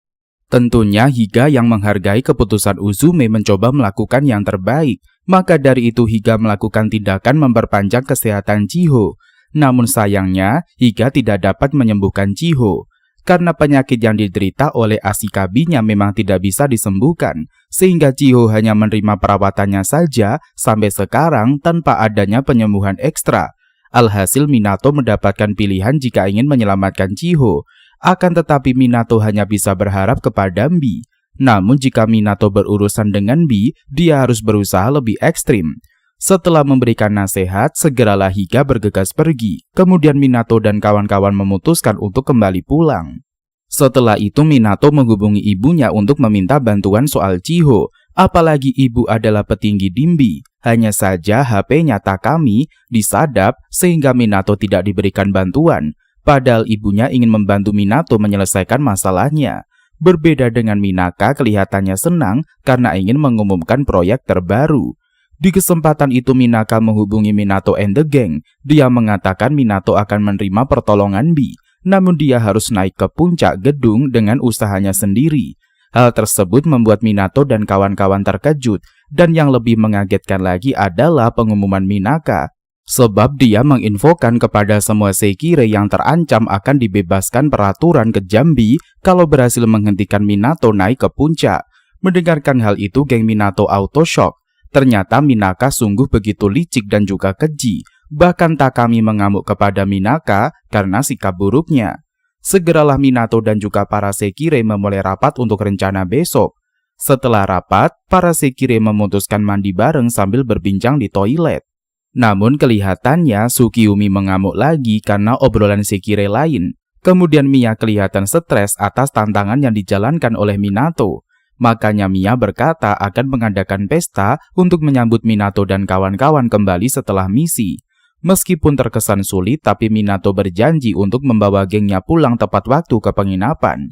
Tentunya Higa yang menghargai keputusan Uzume mencoba melakukan yang terbaik. Maka dari itu Higa melakukan tindakan memperpanjang kesehatan Chiho. Namun sayangnya Higa tidak dapat menyembuhkan Chiho. Karena penyakit yang diderita oleh Ashikabinya memang tidak bisa disembuhkan, sehingga Chiho hanya menerima perawatannya saja sampai sekarang tanpa adanya penyembuhan ekstra. Alhasil Minato mendapatkan pilihan jika ingin menyelamatkan Chiho, akan tetapi Minato hanya bisa berharap kepada Mbi. Namun jika Minato berurusan dengan Mbi, dia harus berusaha lebih ekstrim. Setelah memberikan nasihat, segeralah Higa bergegas pergi. Kemudian Minato dan kawan-kawan memutuskan untuk kembali pulang. Setelah itu Minato menghubungi ibunya untuk meminta bantuan soal Chiho. Apalagi ibu adalah petinggi Dimbi. Hanya saja HP-nya Takami disadap sehingga Minato tidak diberikan bantuan. Padahal ibunya ingin membantu Minato menyelesaikan masalahnya. Berbeda dengan Minaka, kelihatannya senang karena ingin mengumumkan proyek terbaru. Di kesempatan itu Minaka menghubungi Minato and the Gang. Dia mengatakan Minato akan menerima pertolongan Mbi, namun dia harus naik ke puncak gedung dengan usahanya sendiri. Hal tersebut membuat Minato dan kawan-kawan terkejut, dan yang lebih mengagetkan lagi adalah pengumuman Minaka. Sebab dia menginfokan kepada semua Sekirei yang terancam akan dibebaskan peraturan kejam Mbi kalau berhasil menghentikan Minato naik ke puncak. Mendengarkan hal itu geng Minato auto shock. Ternyata Minaka sungguh begitu licik dan juga keji. Bahkan Takami mengamuk kepada Minaka karena sikap buruknya. Segeralah Minato dan juga para Sekirei memulai rapat untuk rencana besok. Setelah rapat, para Sekirei memutuskan mandi bareng sambil berbincang di toilet. Namun kelihatannya Tsukiyumi mengamuk lagi karena obrolan Sekirei lain. Kemudian Mia kelihatan stres atas tantangan yang dijalankan oleh Minato. Makanya Mia berkata akan mengadakan pesta untuk menyambut Minato dan kawan-kawan kembali setelah misi. Meskipun terkesan sulit, tapi Minato berjanji untuk membawa gengnya pulang tepat waktu ke penginapan.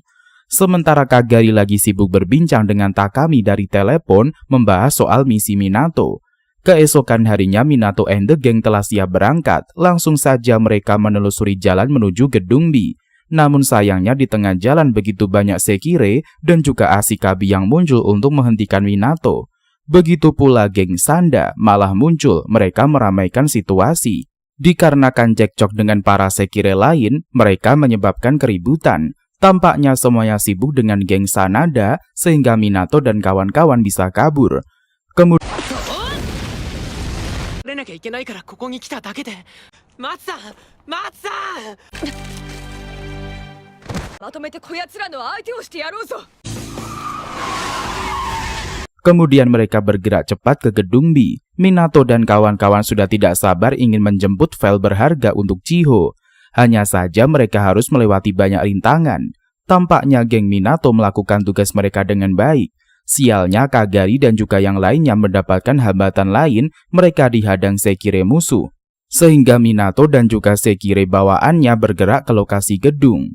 Sementara Kagari lagi sibuk berbincang dengan Takami dari telepon membahas soal misi Minato. Keesokan harinya Minato and the Gang telah siap berangkat. Langsung saja mereka menelusuri jalan menuju gedung Mbi. Namun sayangnya di tengah jalan begitu banyak Sekirei dan juga Ashikabi yang muncul untuk menghentikan Minato. Begitu pula geng Sanda malah muncul, mereka meramaikan situasi. Dikarenakan cekcok dengan para Sekirei lain, mereka menyebabkan keributan. Tampaknya semuanya sibuk dengan geng Sanada sehingga Minato dan kawan-kawan bisa kabur. Kemudian 出なきゃいけないからここに来ただけで。松さん、松さん。まとめてこやつらの相手をしてやろうぞ。 Kemudian mereka bergerak cepat ke gedung Mbi. Minato dan kawan-kawan sudah tidak sabar ingin menjemput file berharga untuk Chiho. Hanya saja mereka harus melewati banyak rintangan. Tampaknya geng Minato melakukan tugas mereka dengan baik. Sialnya Kagari dan juga yang lainnya mendapatkan hambatan lain, mereka dihadang Sekirei musuh. Sehingga Minato dan juga Sekirei bawaannya bergerak ke lokasi gedung.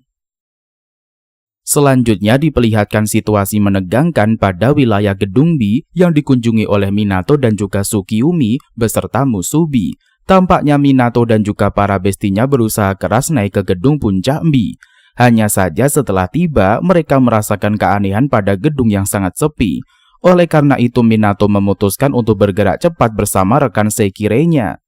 Selanjutnya diperlihatkan situasi menegangkan pada wilayah gedung Mbi yang dikunjungi oleh Minato dan juga Tsukiyumi beserta Musubi. Tampaknya Minato dan juga para bestinya berusaha keras naik ke gedung puncak Mbi. Hanya saja setelah tiba, mereka merasakan keanehan pada gedung yang sangat sepi. Oleh karena itu Minato memutuskan untuk bergerak cepat bersama rekan Sekirei-nya.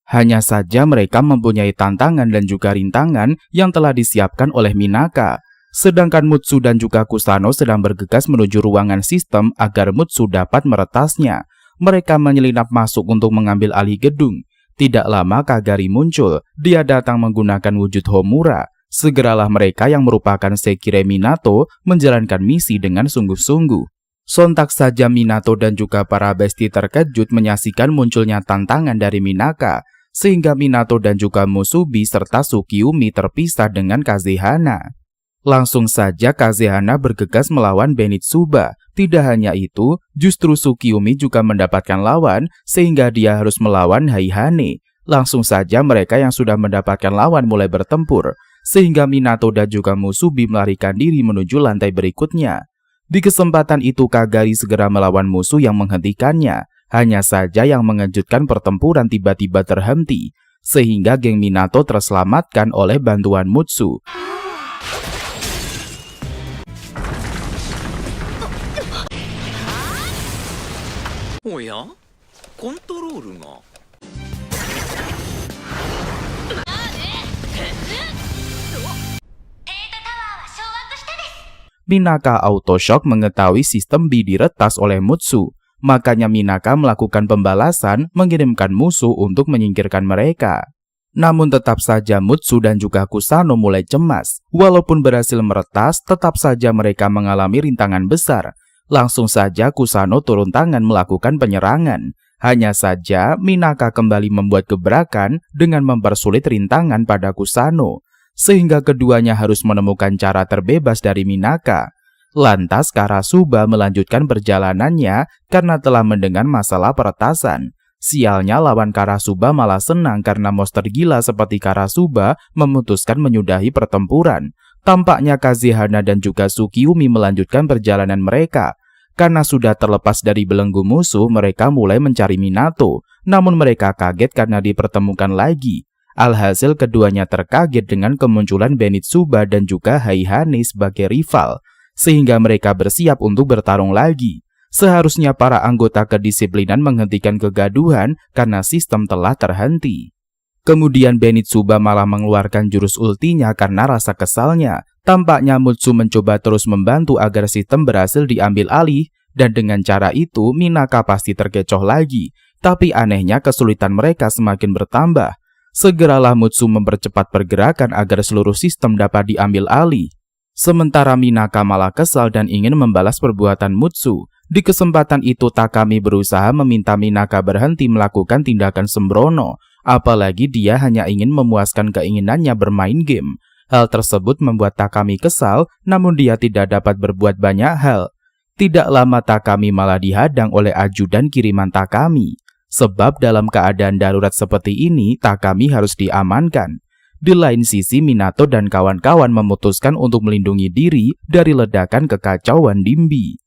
Hanya saja mereka mempunyai tantangan dan juga rintangan yang telah disiapkan oleh Minaka. Sedangkan Mutsu dan juga Kusano sedang bergegas menuju ruangan sistem agar Mutsu dapat meretasnya. Mereka menyelinap masuk untuk mengambil alih gedung. Tidak lama Kagari muncul. Dia datang menggunakan wujud Homura. Segeralah mereka yang merupakan Sekirei Minato menjalankan misi dengan sungguh-sungguh. Sontak saja Minato dan juga para besti terkejut menyaksikan munculnya tantangan dari Minaka, sehingga Minato dan juga Musubi serta Tsukiyomi terpisah dengan Kazehana. Langsung saja Kazehana bergegas melawan Zenitsuba. Tidak hanya itu, justru Tsukiyomi juga mendapatkan lawan sehingga dia harus melawan Haihane. Langsung saja mereka yang sudah mendapatkan lawan mulai bertempur, sehingga Minato dan juga Musubi melarikan diri menuju lantai berikutnya. Di kesempatan itu Kagari segera melawan musuh yang menghentikannya. Hanya saja yang mengejutkan pertempuran tiba-tiba terhenti, sehingga geng Minato terselamatkan oleh bantuan Mutsu. Oh ya? Kontrolが Minaka Autoshock mengetahui sistem B diretas oleh Mutsu. Makanya Minaka melakukan pembalasan mengirimkan musuh untuk menyingkirkan mereka. Namun tetap saja Mutsu dan juga Kusano mulai cemas. Walaupun berhasil meretas, tetap saja mereka mengalami rintangan besar. Langsung saja Kusano turun tangan melakukan penyerangan. Hanya saja Minaka kembali membuat gebrakan dengan mempersulit rintangan pada Kusano, sehingga keduanya harus menemukan cara terbebas dari Minaka. Lantas Karasuba melanjutkan perjalanannya karena telah mendengar masalah peretasan. Sialnya lawan Karasuba malah senang karena monster gila seperti Karasuba memutuskan menyudahi pertempuran. Tampaknya Kazehana dan juga Tsukiyomi melanjutkan perjalanan mereka. Karena sudah terlepas dari belenggu musuh, mereka mulai mencari Minato. Namun mereka kaget karena dipertemukan lagi. Alhasil keduanya terkaget dengan kemunculan Zenitsuba dan juga Haihane sebagai rival, sehingga mereka bersiap untuk bertarung lagi. Seharusnya para anggota kedisiplinan menghentikan kegaduhan karena sistem telah terhenti. Kemudian Zenitsuba malah mengeluarkan jurus ultinya karena rasa kesalnya. Tampaknya Mutsu mencoba terus membantu agar sistem berhasil diambil alih, dan dengan cara itu Minaka pasti terkecoh lagi. Tapi anehnya kesulitan mereka semakin bertambah. Segeralah Mutsu mempercepat pergerakan agar seluruh sistem dapat diambil alih. Sementara Minaka malah kesal dan ingin membalas perbuatan Mutsu. Di kesempatan itu Takami berusaha meminta Minaka berhenti melakukan tindakan sembrono. Apalagi dia hanya ingin memuaskan keinginannya bermain game. Hal tersebut membuat Takami kesal, namun dia tidak dapat berbuat banyak hal. Tidak lama Takami malah dihadang oleh ajudan kiriman Takami. Sebab dalam keadaan darurat seperti ini, Takami harus diamankan. Di lain sisi, Minato dan kawan-kawan memutuskan untuk melindungi diri dari ledakan kekacauan Dimbi.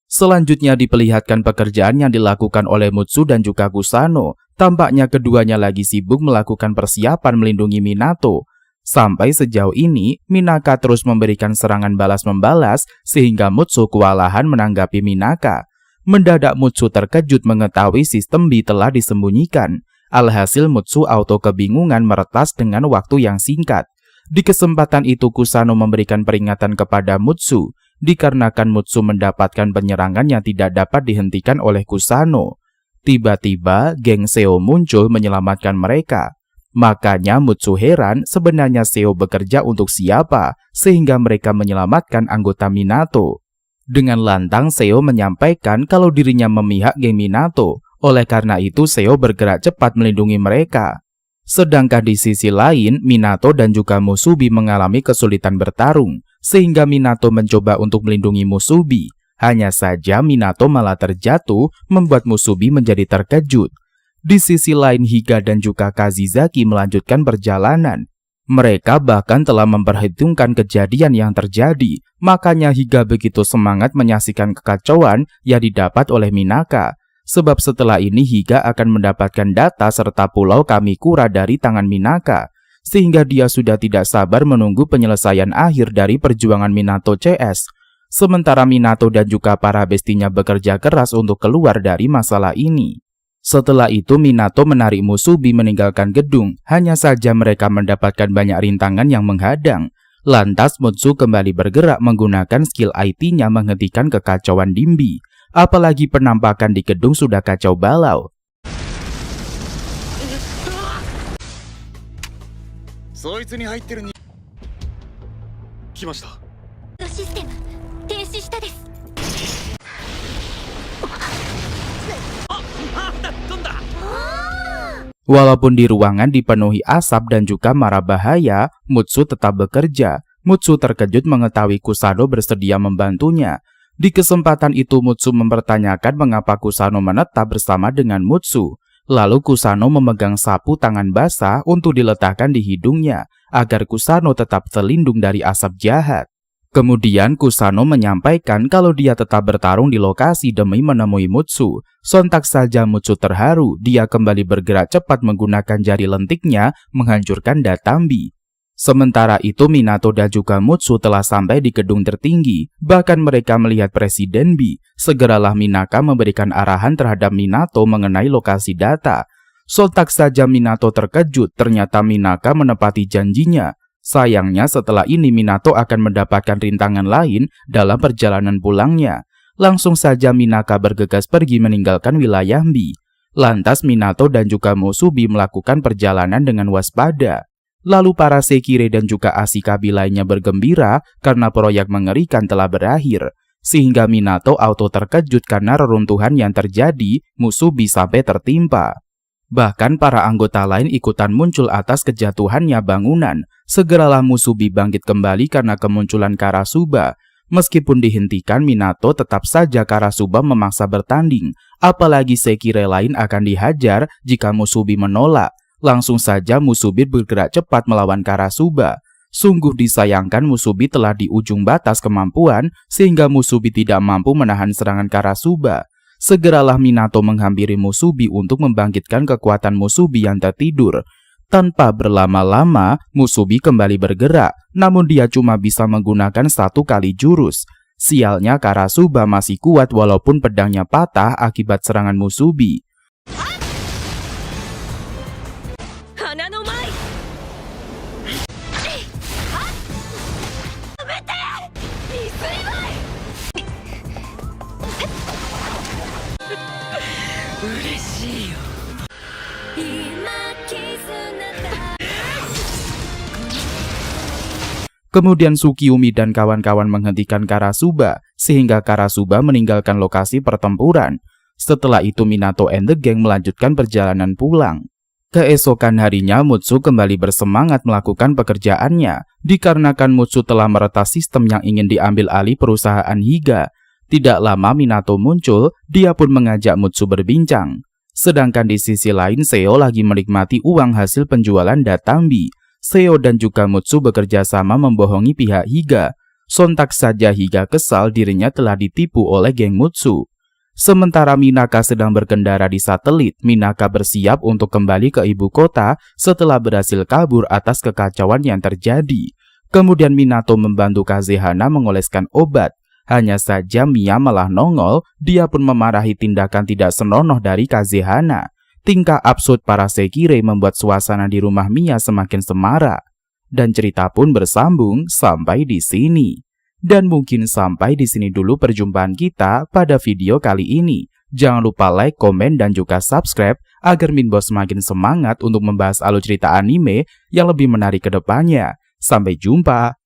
Selanjutnya diperlihatkan pekerjaan yang dilakukan oleh Mutsu dan juga Kusano. Tampaknya keduanya lagi sibuk melakukan persiapan melindungi Minato. Sampai sejauh ini, Minaka terus memberikan serangan balas-membalas sehingga Mutsu kewalahan menanggapi Minaka. Mendadak Mutsu terkejut mengetahui sistem B telah disembunyikan. Alhasil Mutsu auto kebingungan meretas dengan waktu yang singkat. Di kesempatan itu Kusano memberikan peringatan kepada Mutsu, dikarenakan Mutsu mendapatkan penyerangan yang tidak dapat dihentikan oleh Kusano. Tiba-tiba geng Seo muncul menyelamatkan mereka. Makanya Mutsu heran sebenarnya Seo bekerja untuk siapa sehingga mereka menyelamatkan anggota Minato. Dengan lantang Seo menyampaikan kalau dirinya memihak geng Minato. Oleh karena itu Seo bergerak cepat melindungi mereka. Sedangkan di sisi lain Minato dan juga Musubi mengalami kesulitan bertarung, sehingga Minato mencoba untuk melindungi Musubi. Hanya saja Minato malah terjatuh membuat Musubi menjadi terkejut. Di sisi lain Higa dan juga Kazizaki melanjutkan perjalanan. Mereka bahkan telah memperhitungkan kejadian yang terjadi. Makanya Higa begitu semangat menyaksikan kekacauan yang didapat oleh Minaka. Sebab setelah ini Higa akan mendapatkan data serta pulau Kamikura dari tangan Minaka. Sehingga dia sudah tidak sabar menunggu penyelesaian akhir dari perjuangan Minato CS. Sementara Minato dan juga para bestinya bekerja keras untuk keluar dari masalah ini. Setelah itu Minato menarik Musubi meninggalkan gedung. Hanya saja mereka mendapatkan banyak rintangan yang menghadang. Lantas Mutsu kembali bergerak menggunakan skill IT-nya menghentikan kekacauan Dimbi. Apalagi penampakan di gedung sudah kacau balau. そいつに入ってるに来ました。システム停止したです。 Walaupun di ruangan dipenuhi asap dan juga mara bahaya, Mutsu tetap bekerja. Mutsu terkejut mengetahui Kusano bersedia membantunya. Di kesempatan itu Mutsu mempertanyakan mengapa Kusano menetap bersama dengan Mutsu. Lalu Kusano memegang sapu tangan basah untuk diletakkan di hidungnya, agar Kusano tetap terlindung dari asap jahat. Kemudian Kusano menyampaikan kalau dia tetap bertarung di lokasi demi menemui Mutsu. Sontak saja Mutsu terharu, dia kembali bergerak cepat menggunakan jari lentiknya menghancurkan Datambi. Sementara itu Minato dan juga Mutsu telah sampai di gedung tertinggi, bahkan mereka melihat Presiden B. Segeralah Minaka memberikan arahan terhadap Minato mengenai lokasi data. Sontak saja Minato terkejut, ternyata Minaka menepati janjinya. Sayangnya setelah ini Minato akan mendapatkan rintangan lain dalam perjalanan pulangnya. Langsung saja Minaka bergegas pergi meninggalkan wilayah B. Lantas Minato dan juga Musubi melakukan perjalanan dengan waspada. Lalu para Sekire dan juga Ashikabi lainnya bergembira karena proyek mengerikan telah berakhir. Sehingga Minato auto terkejut karena reruntuhan yang terjadi, Musubi sampai tertimpa. Bahkan para anggota lain ikutan muncul atas kejatuhannya bangunan. Segeralah Musubi bangkit kembali karena kemunculan Karasuba. Meskipun dihentikan, Minato tetap saja Karasuba memaksa bertanding. Apalagi Sekire lain akan dihajar jika Musubi menolak. Langsung saja Musubi bergerak cepat melawan Karasuba. Sungguh disayangkan Musubi telah di ujung batas kemampuan sehingga Musubi tidak mampu menahan serangan Karasuba. Segeralah Minato menghampiri Musubi untuk membangkitkan kekuatan Musubi yang tertidur. Tanpa berlama-lama, Musubi kembali bergerak, namun dia cuma bisa menggunakan 1 kali jurus. Sialnya Karasuba masih kuat walaupun pedangnya patah akibat serangan Musubi. Kemudian Tsukiyomi dan kawan-kawan menghentikan Karasuba, sehingga Karasuba meninggalkan lokasi pertempuran. Setelah itu Minato and the gang melanjutkan perjalanan pulang. Keesokan harinya Mutsu kembali bersemangat melakukan pekerjaannya, dikarenakan Mutsu telah meretas sistem yang ingin diambil alih perusahaan Higa. Tidak lama Minato muncul, dia pun mengajak Mutsu berbincang. Sedangkan di sisi lain Seo lagi menikmati uang hasil penjualan Datambi. Seo dan juga Mutsu bekerja sama membohongi pihak Higa. Sontak saja Higa kesal dirinya telah ditipu oleh geng Mutsu. Sementara Minaka sedang berkendara di satelit, Minaka bersiap untuk kembali ke ibu kota setelah berhasil kabur atas kekacauan yang terjadi. Kemudian Minato membantu Kazehana mengoleskan obat. Hanya saja Mia malah nongol, dia pun memarahi tindakan tidak senonoh dari Kazehana. Tingkah absurd para Sekire membuat suasana di rumah Mia semakin semarak. Dan cerita pun bersambung sampai di sini. Dan mungkin sampai di sini dulu perjumpaan kita pada video kali ini. Jangan lupa like, komen, dan juga subscribe agar Minbo semakin semangat untuk membahas alur cerita anime yang lebih menarik ke depannya. Sampai jumpa.